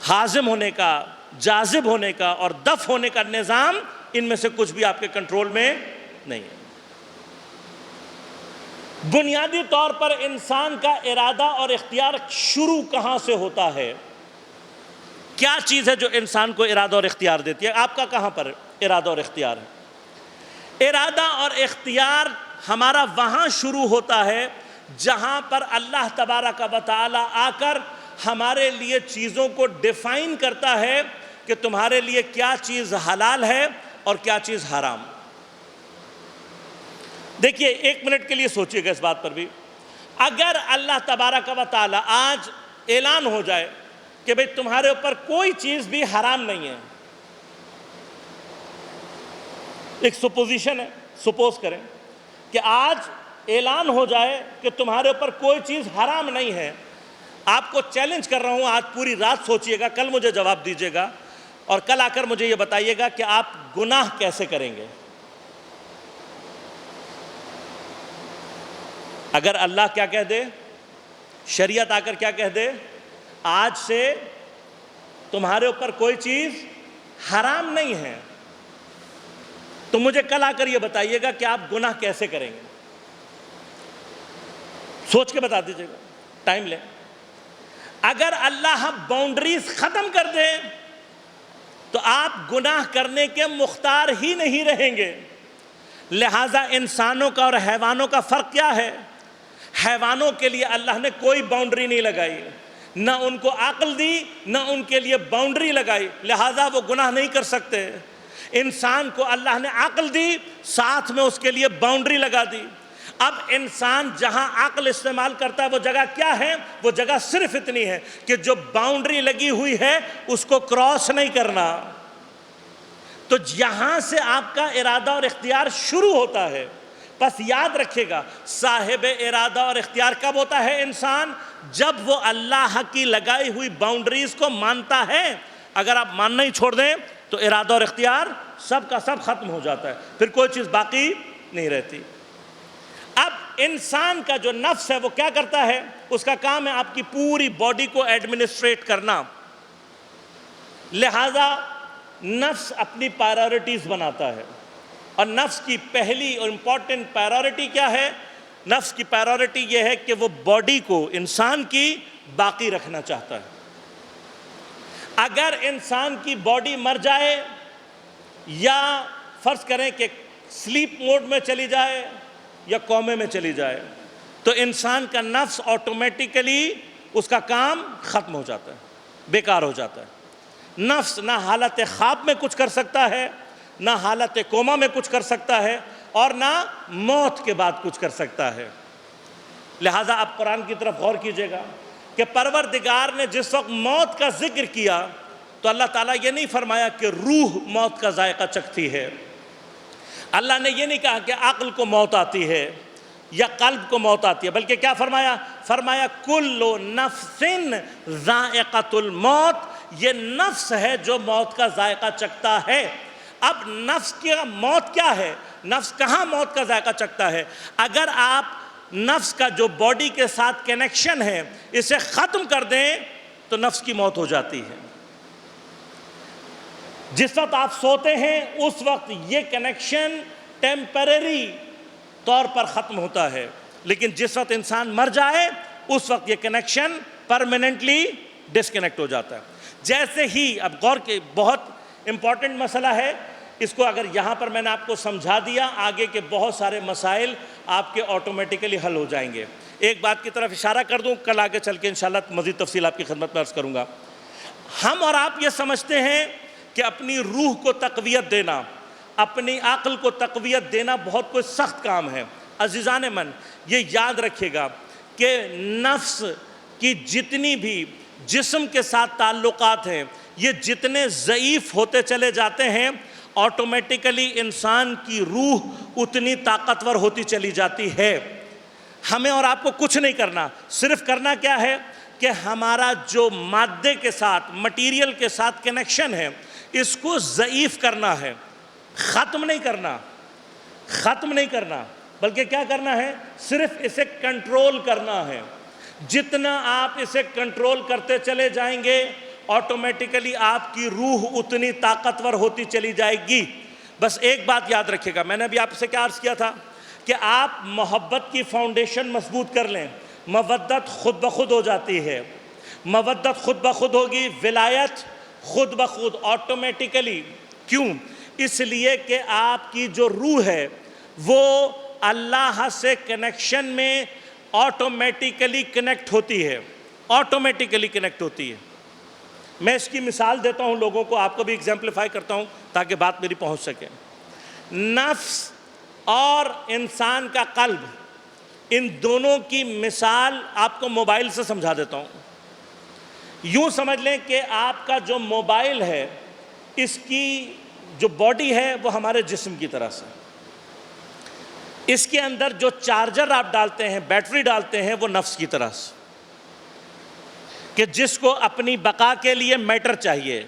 ہاضم ہونے کا، جاذب ہونے کا اور دفع ہونے کا نظام، ان میں سے کچھ بھی آپ کے کنٹرول میں نہیں ہے۔ بنیادی طور پر انسان کا ارادہ اور اختیار شروع کہاں سے ہوتا ہے؟ کیا چیز ہے جو انسان کو ارادہ اور اختیار دیتی ہے؟ آپ کا کہاں پر ارادہ اور اختیار ہے؟ ارادہ اور اختیار ہمارا وہاں شروع ہوتا ہے جہاں پر اللہ تبارک و تعالی آ کر ہمارے لیے چیزوں کو ڈیفائن کرتا ہے کہ تمہارے لیے کیا چیز حلال ہے اور کیا چیز حرام۔ دیکھیے 1 منٹ کے لیے سوچئے گا اس بات پر بھی، اگر اللہ تبارک و تعالی آج اعلان ہو جائے کہ بھئی تمہارے اوپر کوئی چیز بھی حرام نہیں ہے، ایک سپوزیشن ہے، سپوز کریں کہ آج اعلان ہو جائے کہ تمہارے اوپر کوئی چیز حرام نہیں ہے، آپ کو چیلنج کر رہا ہوں، آج پوری رات سوچئے گا، کل مجھے جواب دیجئے گا اور کل آ کر مجھے یہ بتائیے گا کہ آپ گناہ کیسے کریں گے۔ اگر اللہ کیا کہہ دے، شریعت آ کر کیا کہہ دے، آج سے تمہارے اوپر کوئی چیز حرام نہیں ہے، تو مجھے کل آ کر یہ بتائیے گا کہ آپ گناہ کیسے کریں گے؟ سوچ کے بتا دیجئے گا، ٹائم لیں۔ اگر اللہ باؤنڈریز ختم کر دے تو آپ گناہ کرنے کے مختار ہی نہیں رہیں گے۔ لہٰذا انسانوں کا اور حیوانوں کا فرق کیا ہے؟ حیوانوں کے لیے اللہ نے کوئی باؤنڈری نہیں لگائی، نہ ان کو عقل دی، نہ ان کے لیے باؤنڈری لگائی، لہٰذا وہ گناہ نہیں کر سکتے۔ انسان کو اللہ نے عقل دی، ساتھ میں اس کے لیے باؤنڈری لگا دی۔ اب انسان جہاں عقل استعمال کرتا ہے وہ جگہ کیا ہے؟ وہ جگہ صرف اتنی ہے کہ جو باؤنڈری لگی ہوئی ہے اس کو کراس نہیں کرنا۔ تو یہاں سے آپ کا ارادہ اور اختیار شروع ہوتا ہے۔ بس یاد رکھیے گا، صاحب ارادہ اور اختیار کب ہوتا ہے انسان؟ جب وہ اللہ کی لگائی ہوئی باؤنڈریز کو مانتا ہے۔ اگر آپ ماننا ہی چھوڑ دیں تو ارادہ اور اختیار سب کا سب ختم ہو جاتا ہے، پھر کوئی چیز باقی نہیں رہتی۔ اب انسان کا جو نفس ہے وہ کیا کرتا ہے؟ اس کا کام ہے آپ کی پوری باڈی کو ایڈمنسٹریٹ کرنا۔ لہذا نفس اپنی پرائیورٹیز بناتا ہے، اور نفس کی پہلی اور امپورٹنٹ پرائیورٹی کیا ہے؟ نفس کی پرائیورٹی یہ ہے کہ وہ باڈی کو انسان کی باقی رکھنا چاہتا ہے۔ اگر انسان کی باڈی مر جائے یا فرض کریں کہ سلیپ موڈ میں چلی جائے یا کومے میں چلی جائے تو انسان کا نفس آٹومیٹیکلی اس کا کام ختم ہو جاتا ہے، بیکار ہو جاتا ہے۔ نفس نہ حالت خواب میں کچھ کر سکتا ہے، نہ حالت کوما میں کچھ کر سکتا ہے، اور نہ موت کے بعد کچھ کر سکتا ہے۔ لہٰذا اب قرآن کی طرف غور کیجئے گا کہ پروردگار نے جس وقت موت کا ذکر کیا تو اللہ تعالیٰ یہ نہیں فرمایا کہ روح موت کا ذائقہ چکھتی ہے، اللہ نے یہ نہیں کہا کہ عقل کو موت آتی ہے یا قلب کو موت آتی ہے، بلکہ کیا فرمایا؟ فرمایا کل نفس ذائقۃ الموت، یہ نفس ہے جو موت کا ذائقہ چکھتا ہے۔ اب نفس کی موت کیا ہے؟ نفس کہاں موت کا ذائقہ چکھتا ہے؟ اگر آپ نفس کا جو باڈی کے ساتھ کنیکشن ہے اسے ختم کر دیں تو نفس کی موت ہو جاتی ہے۔ جس وقت آپ سوتے ہیں اس وقت یہ کنیکشن ٹیمپریری طور پر ختم ہوتا ہے، لیکن جس وقت انسان مر جائے اس وقت یہ کنیکشن پرماننٹلی ڈسکنیکٹ ہو جاتا ہے۔ جیسے ہی اب غور کے بہت امپورٹنٹ مسئلہ ہے، اس کو اگر یہاں پر میں نے آپ کو سمجھا دیا آگے کے بہت سارے مسائل آپ کے آٹومیٹیکلی حل ہو جائیں گے۔ ایک بات کی طرف اشارہ کر دوں، کل آگے چل کے انشاءاللہ مزید تفصیل آپ کی خدمت میں عرض کروں گا۔ ہم اور آپ یہ سمجھتے ہیں کہ اپنی روح کو تقویت دینا، اپنی عقل کو تقویت دینا بہت کوئی سخت کام ہے۔ عزیزان من، یہ یاد رکھیے گا کہ نفس کی جتنی بھی جسم کے ساتھ تعلقات ہیں یہ جتنے ضعیف ہوتے چلے جاتے ہیں آٹومیٹیکلی انسان کی روح اتنی طاقتور ہوتی چلی جاتی ہے۔ ہمیں اور آپ کو کچھ نہیں کرنا، صرف کرنا کیا ہے کہ ہمارا جو مادے کے ساتھ، مٹیریل کے ساتھ کنیکشن ہے اس کو ضعیف کرنا ہے، ختم نہیں کرنا، بلکہ کیا کرنا ہے؟ صرف اسے کنٹرول کرنا ہے۔ جتنا آپ اسے کنٹرول کرتے چلے جائیں گے آٹومیٹیکلی آپ کی روح اتنی طاقتور ہوتی چلی جائے گی۔ بس ایک بات یاد رکھے گا، میں نے ابھی آپ سے کیا عرض کیا تھا کہ آپ محبت کی فاؤنڈیشن مضبوط کر لیں، مودت خود بخود ہو جاتی ہے، مودت خود بخود ہوگی، ولایت خود بخود آٹومیٹیکلی۔ کیوں؟ اس لیے کہ آپ کی جو روح ہے وہ اللہ سے کنیکشن میں آٹومیٹیکلی کنیکٹ ہوتی ہے، میں اس کی مثال دیتا ہوں لوگوں کو، آپ کو بھی ایگزامپلیفائی کرتا ہوں تاکہ بات میری پہنچ سکے۔ نفس اور انسان کا قلب، ان دونوں کی مثال آپ کو موبائل سے سمجھا دیتا ہوں۔ یوں سمجھ لیں کہ آپ کا جو موبائل ہے اس کی جو باڈی ہے وہ ہمارے جسم کی طرح سے، اس کے اندر جو چارجر آپ ڈالتے ہیں، بیٹری ڈالتے ہیں، وہ نفس کی طرح سے، کہ جس کو اپنی بقا کے لیے میٹر چاہیے،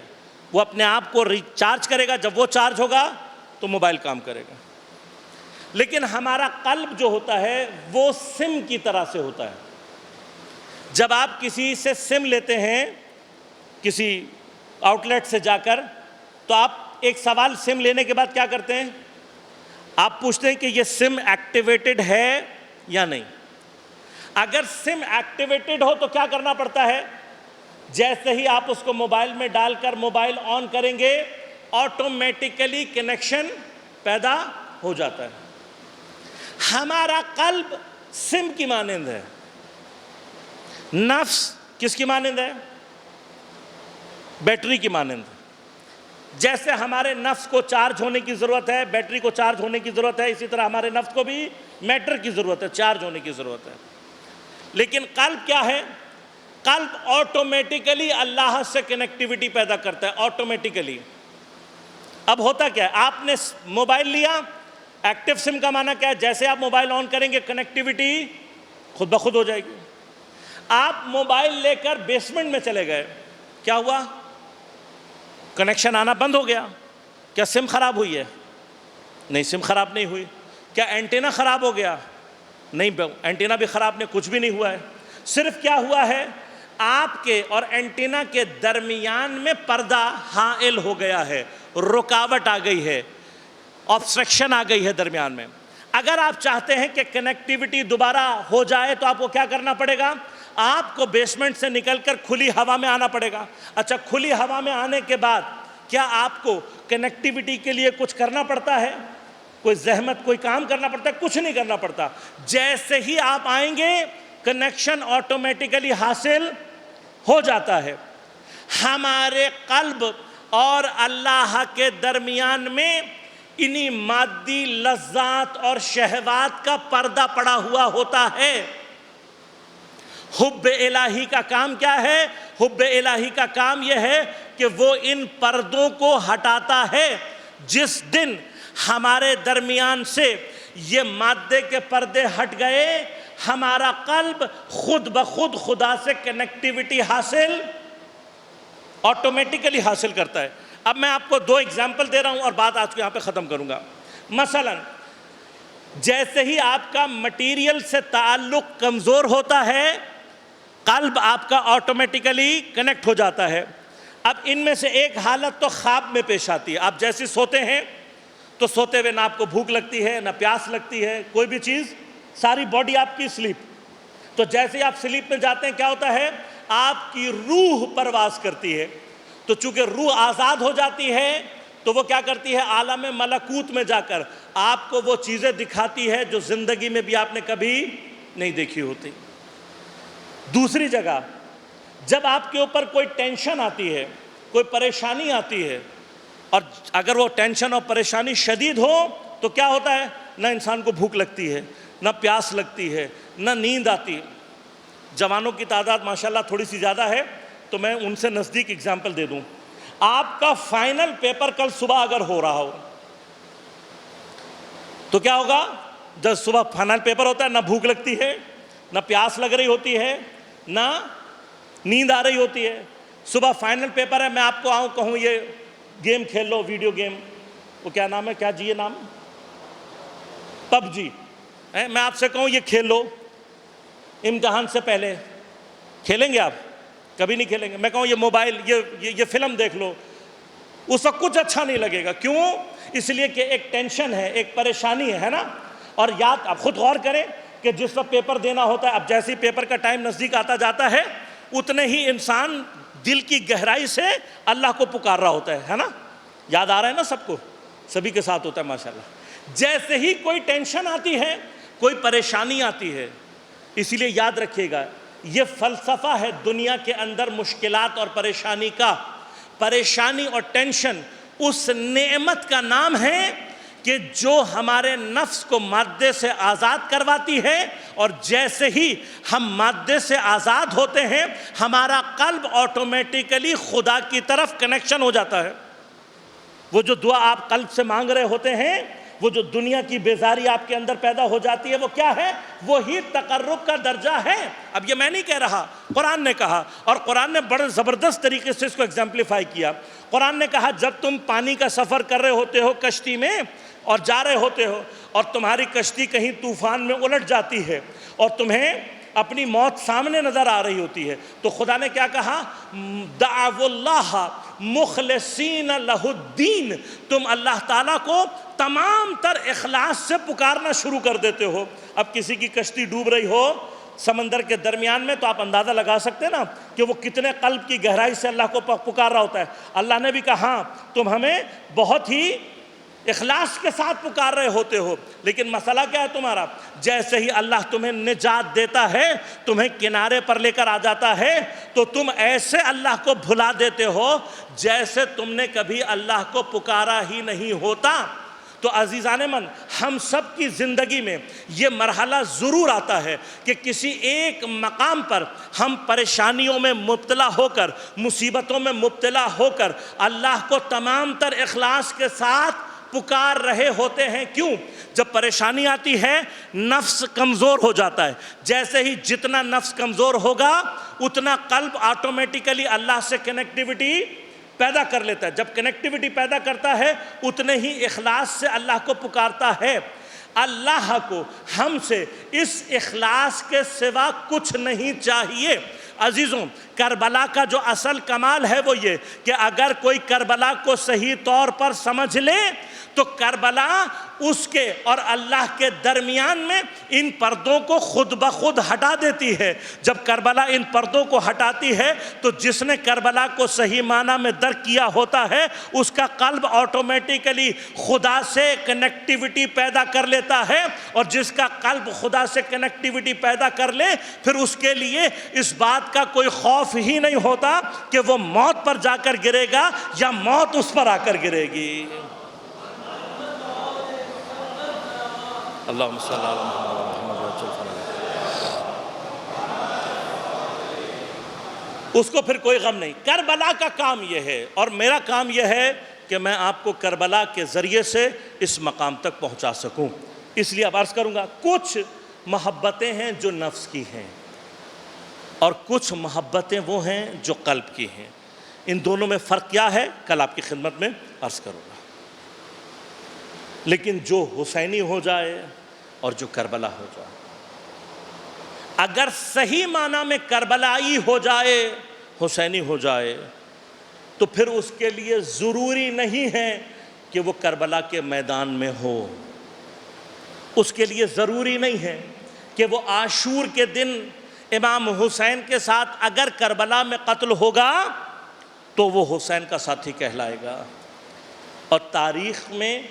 وہ اپنے آپ کو ریچارج کرے گا، جب وہ چارج ہوگا تو موبائل کام کرے گا۔ لیکن ہمارا قلب جو ہوتا ہے وہ سم کی طرح سے ہوتا ہے۔ جب آپ کسی سے سم لیتے ہیں کسی آؤٹ لیٹ سے جا کر، تو آپ ایک سوال سم لینے کے بعد کیا کرتے ہیں؟ آپ پوچھتے ہیں کہ یہ سم ایکٹیویٹڈ ہے یا نہیں۔ اگر سم ایکٹیویٹڈ ہو تو کیا کرنا پڑتا ہے؟ جیسے ہی آپ اس کو موبائل میں ڈال کر موبائل آن کریں گے آٹومیٹیکلی کنیکشن پیدا ہو جاتا ہے۔ ہمارا قلب سم کی مانند ہے، نفس کس کی مانند ہے؟ بیٹری کی مانند ہے۔ جیسے ہمارے نفس کو چارج ہونے کی ضرورت ہے، بیٹری کو چارج ہونے کی ضرورت ہے، اسی طرح ہمارے نفس کو بھی میٹر کی ضرورت ہے، چارج ہونے کی ضرورت ہے۔ لیکن قلب کیا ہے؟ قلب آٹومیٹیکلی اللہ سے کنیکٹیوٹی پیدا کرتا ہے، آٹومیٹیکلی۔ اب ہوتا کیا ہے؟ آپ نے موبائل لیا، ایکٹیو سم کا معنی کیا ہے؟ جیسے آپ موبائل آن کریں گے کنیکٹیوٹی خود بخود ہو جائے گی۔ آپ موبائل لے کر بیسمنٹ میں چلے گئے، کیا ہوا؟ کنیکشن آنا بند ہو گیا۔ کیا سم خراب ہوئی ہے؟ نہیں، سم خراب نہیں ہوئی۔ کیا اینٹینا خراب ہو گیا؟ نہیں، اینٹینا بھی خراب نہیں، کچھ بھی نہیں ہوا ہے۔ صرف کیا ہوا ہے؟ آپ کے اور اینٹینا کے درمیان میں پردہ حائل ہو گیا ہے، رکاوٹ آ گئی ہے، آبسٹرکشن آ گئی ہے درمیان میں۔ اگر آپ چاہتے ہیں کہ کنیکٹیوٹی دوبارہ ہو جائے تو آپ کو کیا کرنا پڑے گا؟ آپ کو بیسمنٹ سے نکل کر کھلی ہوا میں آنا پڑے گا۔ اچھا، کھلی ہوا میں آنے کے بعد کیا آپ کو کنیکٹیوٹی کے لیے کچھ کرنا پڑتا ہے؟ کوئی زحمت، کوئی کام کرنا پڑتا ہے؟ کچھ نہیں کرنا پڑتا۔ جیسے ہی آپ آئیں گے کنیکشن آٹومیٹیکلی حاصل ہو جاتا ہے۔ ہمارے قلب اور اللہ کے درمیان میں انہی مادی لذات اور شہوات کا پردہ پڑا ہوا ہوتا ہے۔ حب الہی کا کام کیا ہے؟ حب الہی کا کام یہ ہے کہ وہ ان پردوں کو ہٹاتا ہے۔ جس دن ہمارے درمیان سے یہ مادے کے پردے ہٹ گئے، ہمارا قلب خود بخود خدا سے کنیکٹیوٹی حاصل آٹومیٹیکلی حاصل کرتا ہے۔ اب میں آپ کو 2 ایگزامپل دے رہا ہوں اور بات آج کو یہاں پہ ختم کروں گا۔ مثلا جیسے ہی آپ کا مٹیریل سے تعلق کمزور ہوتا ہے، قلب آپ کا آٹومیٹیکلی کنیکٹ ہو جاتا ہے۔ اب ان میں سے ایک حالت تو خواب میں پیش آتی ہے۔ آپ جیسے سوتے ہیں تو سوتے ہوئے نہ آپ کو بھوک لگتی ہے نہ پیاس لگتی ہے، کوئی بھی چیز، ساری باڈی آپ کی سلیپ۔ تو جیسے ہی آپ سلیپ میں جاتے ہیں کیا ہوتا ہے؟ آپ کی روح پرواز کرتی ہے۔ تو چونکہ روح آزاد ہو جاتی ہے تو وہ کیا کرتی ہے؟ عالم ملکوت میں جا کر آپ کو وہ چیزیں دکھاتی ہے جو زندگی میں بھی آپ نے کبھی نہیں دیکھی ہوتی۔ دوسری جگہ، جب آپ کے اوپر کوئی ٹینشن آتی ہے، کوئی پریشانی آتی ہے، اور اگر وہ ٹینشن اور پریشانی شدید ہو تو کیا ہوتا ہے؟ نہ انسان کو بھوک لگتی ہے، نہ پیاس لگتی ہے، نہ نیند آتی۔ جوانوں کی تعداد ماشاءاللہ تھوڑی سی زیادہ ہے تو میں ان سے نزدیک اگزامپل دے دوں۔ آپ کا فائنل پیپر کل صبح اگر ہو رہا ہو تو کیا ہوگا؟ جب صبح فائنل پیپر ہوتا ہے، نہ بھوک لگتی ہے، نہ پیاس لگ رہی ہوتی ہے، نہ نیند آ رہی ہوتی ہے۔ صبح فائنل پیپر ہے، میں آپ کو کہوں یہ گیم کھیل لو، ویڈیو گیم، وہ کیا نام ہے؟ کیا جی یہ نام؟ پب جی۔ میں آپ سے کہوں یہ کھیل لو امتحان سے پہلے، کھیلیں گے آپ؟ کبھی نہیں کھیلیں گے۔ میں کہوں یہ موبائل، یہ فلم دیکھ لو، اس وقت کچھ اچھا نہیں لگے گا۔ کیوں؟ اس لیے کہ ایک ٹینشن ہے، ایک پریشانی ہے نا۔ اور یاد آپ خود غور کریں کہ جس وقت پیپر دینا ہوتا ہے، اب جیسے ہی پیپر کا ٹائم نزدیک آتا جاتا ہے اتنے ہی انسان دل کی گہرائی سے اللہ کو پکار رہا ہوتا ہے نا۔ یاد آ رہا ہے نا سب کو؟ سبھی کے ساتھ ہوتا ہے ماشاءاللہ۔ جیسے ہی کوئی ٹینشن آتی ہے، کوئی پریشانی آتی ہے، اسی لیے یاد رکھیے گا یہ فلسفہ ہے دنیا کے اندر مشکلات اور پریشانی کا۔ پریشانی اور ٹینشن اس نعمت کا نام ہے کہ جو ہمارے نفس کو مادے سے آزاد کرواتی ہے، اور جیسے ہی ہم مادے سے آزاد ہوتے ہیں ہمارا قلب آٹومیٹیکلی خدا کی طرف کنیکشن ہو جاتا ہے۔ وہ جو دعا آپ قلب سے مانگ رہے ہوتے ہیں، وہ جو دنیا کی بیزاری آپ کے اندر پیدا ہو جاتی ہے، وہ کیا ہے؟ وہی تقرب کا درجہ ہے۔ اب یہ میں نہیں کہہ رہا، قرآن نے کہا، اور قرآن نے بڑے زبردست طریقے سے اس کو ایگزامپلیفائی کیا۔ قرآن نے کہا جب تم پانی کا سفر کر رہے ہوتے ہو کشتی میں اور جا رہے ہوتے ہو اور تمہاری کشتی کہیں طوفان میں الٹ جاتی ہے اور تمہیں اپنی موت سامنے نظر آ رہی ہوتی ہے تو خدا نے کیا کہا؟ دعوا اللہ مخلصین لہ الدین، تم اللہ تعالیٰ کو تمام تر اخلاص سے پکارنا شروع کر دیتے ہو۔ اب کسی کی کشتی ڈوب رہی ہو سمندر کے درمیان میں تو آپ اندازہ لگا سکتے ہیں نا کہ وہ کتنے قلب کی گہرائی سے اللہ کو پکار رہا ہوتا ہے۔ اللہ نے بھی کہا ہاں تم ہمیں بہت ہی اخلاص کے ساتھ پکار رہے ہوتے ہو، لیکن مسئلہ کیا ہے تمہارا؟ جیسے ہی اللہ تمہیں نجات دیتا ہے، تمہیں کنارے پر لے کر آ جاتا ہے تو تم ایسے اللہ کو بھلا دیتے ہو جیسے تم نے کبھی اللہ کو پکارا ہی نہیں ہوتا۔ تو عزیزان من، ہم سب کی زندگی میں یہ مرحلہ ضرور آتا ہے کہ کسی ایک مقام پر ہم پریشانیوں میں مبتلا ہو کر، مصیبتوں میں مبتلا ہو کر اللہ کو تمام تر اخلاص کے ساتھ پکار رہے ہوتے ہیں۔ کیوں؟ جب پریشانی آتی ہے نفس کمزور ہو جاتا ہے، جیسے ہی جتنا نفس کمزور ہوگا اتنا قلب آٹومیٹیکلی اللہ سے کنیکٹیوٹی پیدا کر لیتا ہے۔ جب کنیکٹیوٹی پیدا کرتا ہے اتنے ہی اخلاص سے اللہ کو پکارتا ہے۔ اللہ کو ہم سے اس اخلاص کے سوا کچھ نہیں چاہیے۔ عزیزوں، کربلا کا جو اصل کمال ہے وہ یہ کہ اگر کوئی کربلا کو صحیح طور پر سمجھ لے تو کربلا اس کے اور اللہ کے درمیان میں ان پردوں کو خود بخود ہٹا دیتی ہے۔ جب کربلا ان پردوں کو ہٹاتی ہے تو جس نے کربلا کو صحیح معنی میں درک کیا ہوتا ہے اس کا قلب آٹومیٹیکلی خدا سے کنیکٹیوٹی پیدا کر لیتا ہے، اور جس کا قلب خدا سے کنیکٹیوٹی پیدا کر لے پھر اس کے لیے اس بات کا کوئی خوف ہی نہیں ہوتا کہ وہ موت پر جا کر گرے گا یا موت اس پر آ کر گرے گی۔ اللہم صلی اللہ علیہ وسلم۔ اس کو پھر کوئی غم نہیں۔ کربلا کا کام یہ ہے، اور میرا کام یہ ہے کہ میں آپ کو کربلا کے ذریعے سے اس مقام تک پہنچا سکوں۔ اس لیے اب عرض کروں گا، کچھ محبتیں ہیں جو نفس کی ہیں، اور کچھ محبتیں وہ ہیں جو قلب کی ہیں۔ ان دونوں میں فرق کیا ہے کل آپ کی خدمت میں عرض کروں گا۔ لیکن جو حسینی ہو جائے اور جو کربلا ہو جائے، اگر صحیح معنی میں کربلائی ہو جائے، حسینی ہو جائے، تو پھر اس کے لیے ضروری نہیں ہے کہ وہ کربلا کے میدان میں ہو۔ اس کے لیے ضروری نہیں ہے کہ وہ عاشور کے دن امام حسین کے ساتھ اگر کربلا میں قتل ہوگا تو وہ حسین کا ساتھی کہلائے گا۔ اور تاریخ میں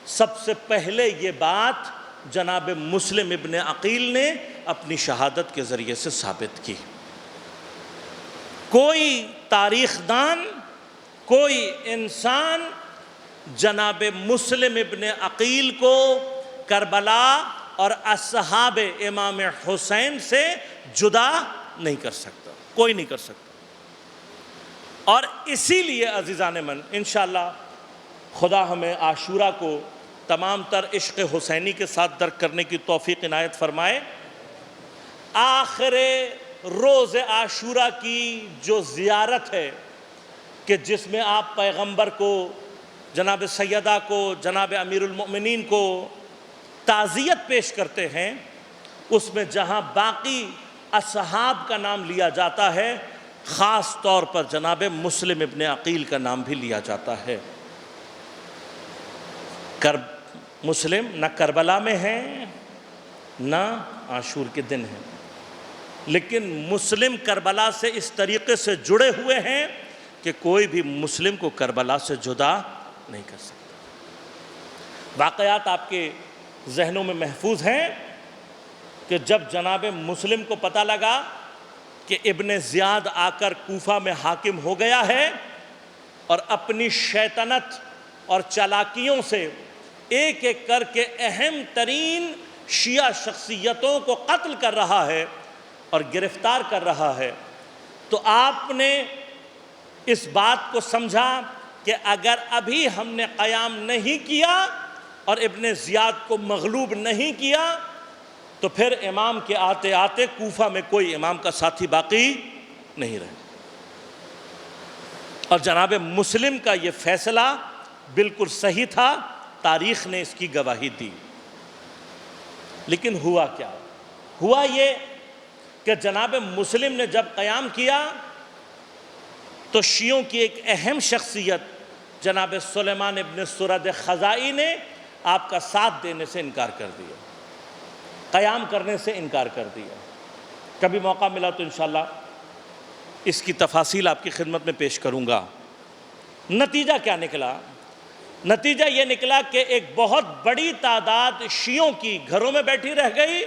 سب سے پہلے یہ بات جناب مسلم ابن عقیل نے اپنی شہادت کے ذریعے سے ثابت کی۔ کوئی تاریخ دان، کوئی انسان جناب مسلم ابن عقیل کو کربلا اور اصحاب امام حسین سے جدا نہیں کر سکتا، کوئی نہیں کر سکتا۔ اور اسی لیے عزیزان من انشاءاللہ خدا ہمیں عاشورہ کو تمام تر عشق حسینی کے ساتھ درک کرنے کی توفیق عنایت فرمائے۔ آخر روز عاشورہ کی جو زیارت ہے کہ جس میں آپ پیغمبر کو، جناب سیدہ کو، جناب امیر المؤمنین کو تعزیت پیش کرتے ہیں، اس میں جہاں باقی اصحاب کا نام لیا جاتا ہے، خاص طور پر جناب مسلم ابن عقیل کا نام بھی لیا جاتا ہے۔ مسلم نہ کربلا میں ہیں نہ عاشور کے دن ہیں، لیکن مسلم کربلا سے اس طریقے سے جڑے ہوئے ہیں کہ کوئی بھی مسلم کو کربلا سے جدا نہیں کر سکتا۔ واقعات آپ کے ذہنوں میں محفوظ ہیں کہ جب جناب مسلم کو پتہ لگا کہ ابن زیاد آ کر کوفہ میں حاکم ہو گیا ہے اور اپنی شیطنت اور چالاکیوں سے ایک ایک کر کے اہم ترین شیعہ شخصیتوں کو قتل کر رہا ہے اور گرفتار کر رہا ہے، تو آپ نے اس بات کو سمجھا کہ اگر ابھی ہم نے قیام نہیں کیا اور ابن زیاد کو مغلوب نہیں کیا تو پھر امام کے آتے آتے کوفہ میں کوئی امام کا ساتھی باقی نہیں رہے۔ اور جناب مسلم کا یہ فیصلہ بالکل صحیح تھا، تاریخ نے اس کی گواہی دی۔ لیکن ہوا کیا؟ ہوا یہ کہ جناب مسلم نے جب قیام کیا تو شیعوں کی ایک اہم شخصیت جناب سلیمان ابن سرد خزائی نے آپ کا ساتھ دینے سے انکار کر دیا، قیام کرنے سے انکار کر دیا۔ کبھی موقع ملا تو انشاءاللہ اس کی تفاصیل آپ کی خدمت میں پیش کروں گا۔ نتیجہ کیا نکلا؟ نتیجہ یہ نکلا کہ ایک بہت بڑی تعداد شیعوں کی گھروں میں بیٹھی رہ گئی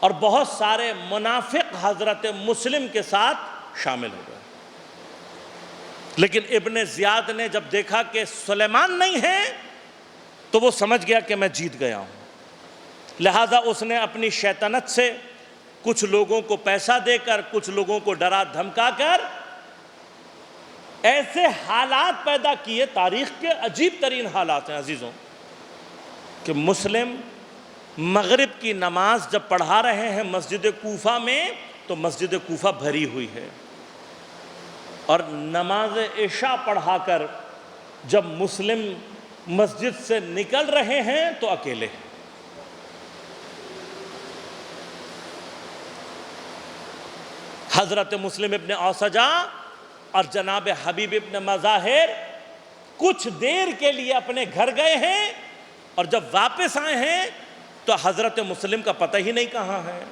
اور بہت سارے منافق حضرت مسلم کے ساتھ شامل ہو گئے۔ لیکن ابن زیاد نے جب دیکھا کہ سلیمان نہیں ہے تو وہ سمجھ گیا کہ میں جیت گیا ہوں، لہٰذا اس نے اپنی شیطنت سے کچھ لوگوں کو پیسہ دے کر، کچھ لوگوں کو ڈرا دھمکا کر ایسے حالات پیدا کیے، تاریخ کے عجیب ترین حالات ہیں عزیزوں، کہ مسلم مغرب کی نماز جب پڑھا رہے ہیں مسجد کوفہ میں تو مسجد کوفہ بھری ہوئی ہے، اور نماز عشاء پڑھا کر جب مسلم مسجد سے نکل رہے ہیں تو اکیلے ہیں۔ حضرت مسلم ابن اوسجہ اور جناب حبیب ابن مظاہر کچھ دیر کے لیے اپنے گھر گئے ہیں، اور جب واپس آئے ہیں تو حضرت مسلم کا پتہ ہی نہیں کہاں ہے،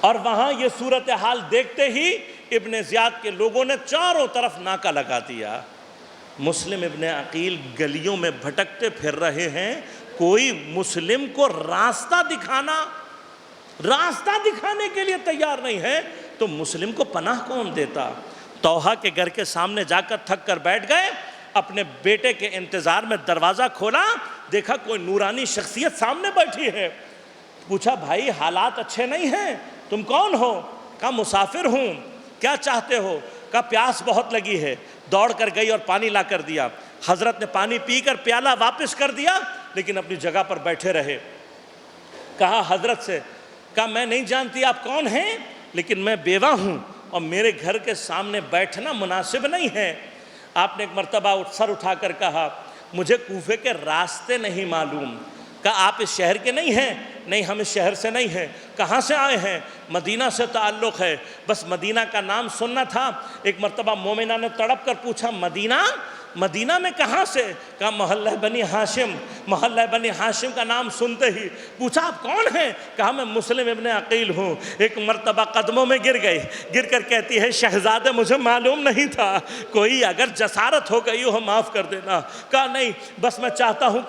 اور وہاں یہ صورتحال دیکھتے ہی ابن زیاد کے لوگوں نے چاروں طرف ناکہ لگا دیا۔ مسلم ابن عقیل گلیوں میں بھٹکتے پھر رہے ہیں، کوئی مسلم کو راستہ دکھانے کے لیے تیار نہیں ہے، تو مسلم کو پناہ کون دیتا؟ طوحہ کے گھر کے سامنے جا کر تھک کر بیٹھ گئے، اپنے بیٹے کے انتظار میں دروازہ کھولا، دیکھا کوئی نورانی شخصیت سامنے بیٹھی ہے، پوچھا بھائی حالات اچھے نہیں ہیں، تم کون ہو؟ کہا مسافر ہوں، کیا چاہتے ہو؟ کہا پیاس بہت لگی ہے۔ دوڑ کر گئی اور پانی لا کر دیا۔ حضرت نے پانی پی کر پیالہ واپس کر دیا، لیکن اپنی جگہ پر بیٹھے رہے۔ کہا حضرت سے، کہا میں نہیں جانتی آپ کون ہیں، لیکن میں بیوہ ہوں اور میرے گھر کے سامنے بیٹھنا مناسب نہیں ہے۔ آپ نے ایک مرتبہ سر اٹھا کر کہا مجھے کوفے کے راستے نہیں معلوم۔ کہا آپ اس شہر کے نہیں ہیں؟ نہیں ہم اس شہر سے نہیں ہیں۔ کہاں سے آئے ہیں؟ مدینہ سے تعلق ہے، بس مدینہ کا نام سننا تھا۔ ایک مرتبہ مومنہ نے تڑپ کر پوچھا مدینہ؟ مدینہ میں کہاں سے؟ کہا محلہ بنی ہاشم۔ محلہ بنی ہاشم کا نام سنتے ہی پوچھا آپ کون ہیں؟ کہا میں مسلم ابن عقیل ہوں۔ ایک مرتبہ قدموں میں گر گئی، گر کر کہتی ہے شہزادے مجھے معلوم نہیں تھا، کوئی اگر جسارت ہو گئی ہو معاف کر دینا۔ کہا نہیں، بس میں چاہتا ہوں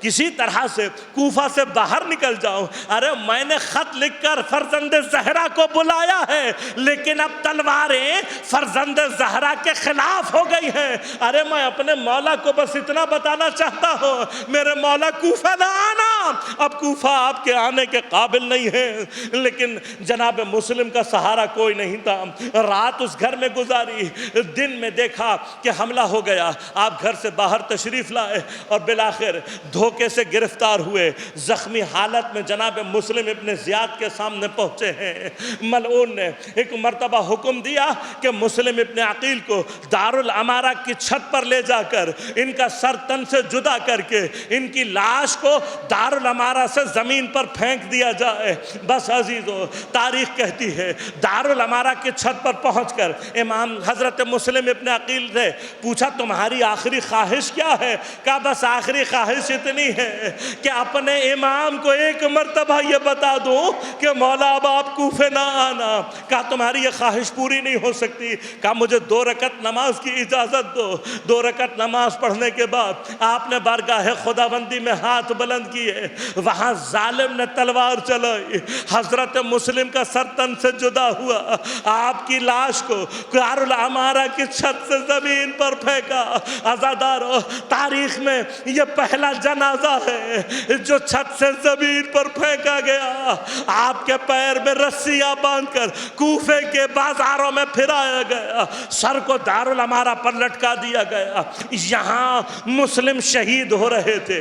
کسی طرح سے کوفہ سے باہر نکل جاؤں۔ ارے میں نے خط لکھ کر فرزند زہرا کو بلایا ہے، لیکن اب تلواریں فرزند زہرا کے خلاف ہو گئی ہیں۔ ارے میں اپنے مولا کو بس اتنا بتانا چاہتا ہوں میرے مولا کوفہ نہ آنا، اب کوفہ آپ کے آنے کے قابل نہیں ہے۔ لیکن جناب مسلم کا سہارا کوئی نہیں تھا۔ رات اس گھر میں گزاری، دن میں دیکھا کہ حملہ ہو گیا۔ آپ گھر سے باہر تشریف لائے اور بالآخر دھوکے سے گرفتار ہوئے۔ زخمی حالت میں جناب مسلم ابن زیاد کے سامنے پہنچے ہیں۔ ملعون نے ایک مرتبہ حکم دیا کہ مسلم ابن عقیل کو دارالعمارہ کی چھت پر لے جا کر ان کا سر تن سے جدا کر کے ان کی لاش کو دارالعمارہ سے زمین پر پھینک دیا جائے۔ بس عزیزو، تاریخ کہتی ہے دارالعمارہ کی چھت پر پہنچ کر امام حضرت مسلم ابن عقیل سے پوچھا تمہاری آخری خواہش کیا ہے؟ کہا بس آخری خواہش اتنی ہے کہ اپنے امام کو ایک مرتبہ یہ بتا دوں کہ مولا اب آپ کوفے نہ آنا۔ کہا تمہاری یہ خواہش پوری نہیں ہو سکتی۔ کہا مجھے 2 رکعت نماز کی اجازت دو۔ 2 رکعت نماز پڑھنے کے بعد آپ نے بارگاہ خداوندی میں ہاتھ بلند کیے، وہاں ظالم نے تلوار چلائی، حضرت مسلم کا سر تن سے جدا ہوا، آپ کی لاش کو دارالعمارہ کی چھت سے زمین پر پھینکا۔ عزادارو، تاریخ میں یہ پہلا جنازہ ہے جو چھت سے زمین پر پھینکا گیا۔ آپ کے پیر میں رسیاں باندھ کر کوفے کے بازاروں میں پھرایا گیا، سر کو دارالعمارہ پر لٹکا دیا گیا۔ یہاں مسلم شہید ہو رہے تھے،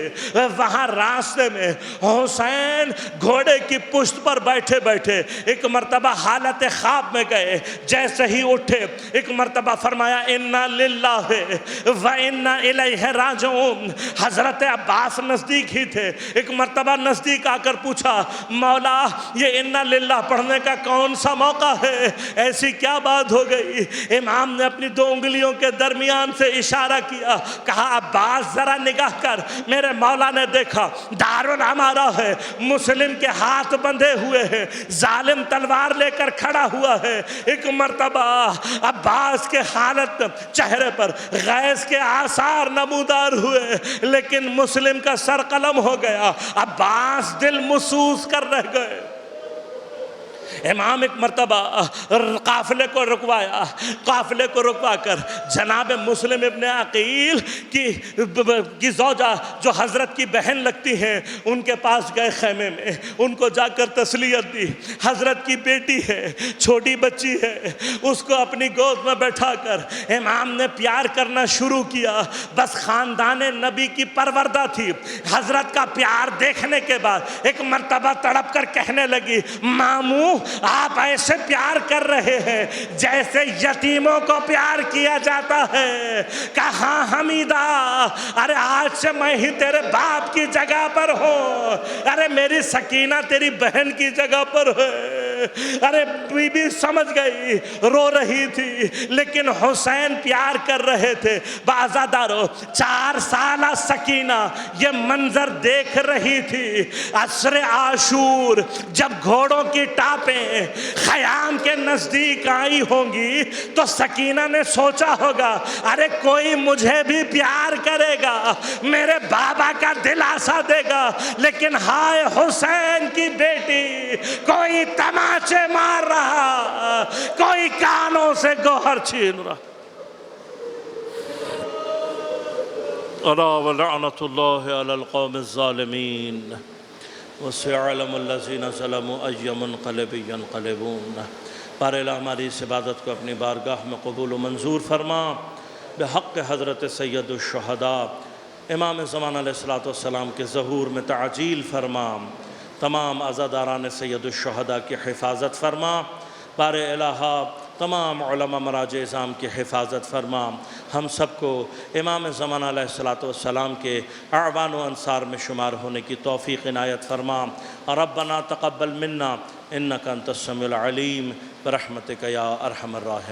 وہاں راستے میں حسین گھوڑے کی پشت پر بیٹھے بیٹھے ایک مرتبہ حالت خواب میں گئے۔ جیسے ہی اٹھے ایک مرتبہ فرمایا انا للہ و انا الیہ راجعون۔ حضرت عباس نزدیک ہی تھے، ایک مرتبہ نزدیک آ کر پوچھا مولا یہ انا للہ پڑھنے کا کون سا موقع ہے؟ ایسی کیا بات ہو گئی؟ امام نے اپنی 2 انگلیوں کے درمیان سے اشارہ کیا، کہا عباس ذرا نگاہ کر۔ میرے مولا نے دیکھا دارالعمارہ ہے، مسلم کے ہاتھ بندھے ہوئے ہیں، ظالم تلوار لے کر کھڑا ہوا ہے۔ ایک مرتبہ عباس کے حالت چہرے پر غیظ کے آثار نمودار ہوئے، لیکن مسلم کا سر قلم ہو گیا۔ عباس دل محسوس کر رہ گئے۔ امام ایک مرتبہ قافلے کو رکوایا، قافلے کو رکوا کر جناب مسلم ابن عقیل کی زوجہ جو حضرت کی بہن لگتی ہیں ان کے پاس گئے خیمے میں، ان کو جا کر تسلیت دی۔ حضرت کی بیٹی ہے، چھوٹی بچی ہے، اس کو اپنی گود میں بیٹھا کر امام نے پیار کرنا شروع کیا۔ بس خاندان نبی کی پروردہ تھی۔ حضرت کا پیار دیکھنے کے بعد ایک مرتبہ تڑپ کر کہنے لگی ماموں آپ ایسے پیار کر رہے ہیں جیسے یتیموں کو پیار کیا جاتا ہے۔ کہاں حمیدہ، ارے آج سے میں ہی تیرے باپ کی جگہ پر ہوں، ارے میری سکینہ تیری بہن کی جگہ پر ہے۔ ارے بی بی سمجھ گئی، رو رہی تھی، لیکن حسین پیار کر رہے تھے۔ بازادارو 4 سالہ سکینہ یہ منظر دیکھ رہی تھی۔ عصر عاشور جب گھوڑوں کی ٹاپیں خیام کے نزدیک آئی ہوں گی تو سکینہ نے سوچا ہوگا ارے کوئی مجھے بھی پیار کرے گا، میرے بابا کا دلاسا دے گا، لیکن ہائے حسین کی بیٹی، کوئی تماچے مار رہا، کوئی کانوں سے گوہر چھین رہا۔ الا ولعنت اللہ علی القوم الظالمین۔ وسيعلم الذين ظلموا أي منقلب ينقلبون۔ بار الہ ہماری اس عبادت کو اپنی بارگاہ میں قبول و منظور فرما، بحق حضرت سید الشہداء امام زمان علیہ السلام کے ظہور میں تعجیل فرما، تمام عزاداران سید الشہداء کی حفاظت فرما، بار الہ تمام علماء مراجع اعظام کی حفاظت فرما، ہم سب کو امام زمان علیہ السلام کے اعوان و انصار میں شمار ہونے کی توفیق عنایت فرما۔ ربنا تقبل منا انک انت السمیع العلیم برحمتک یا ارحم الراحمین۔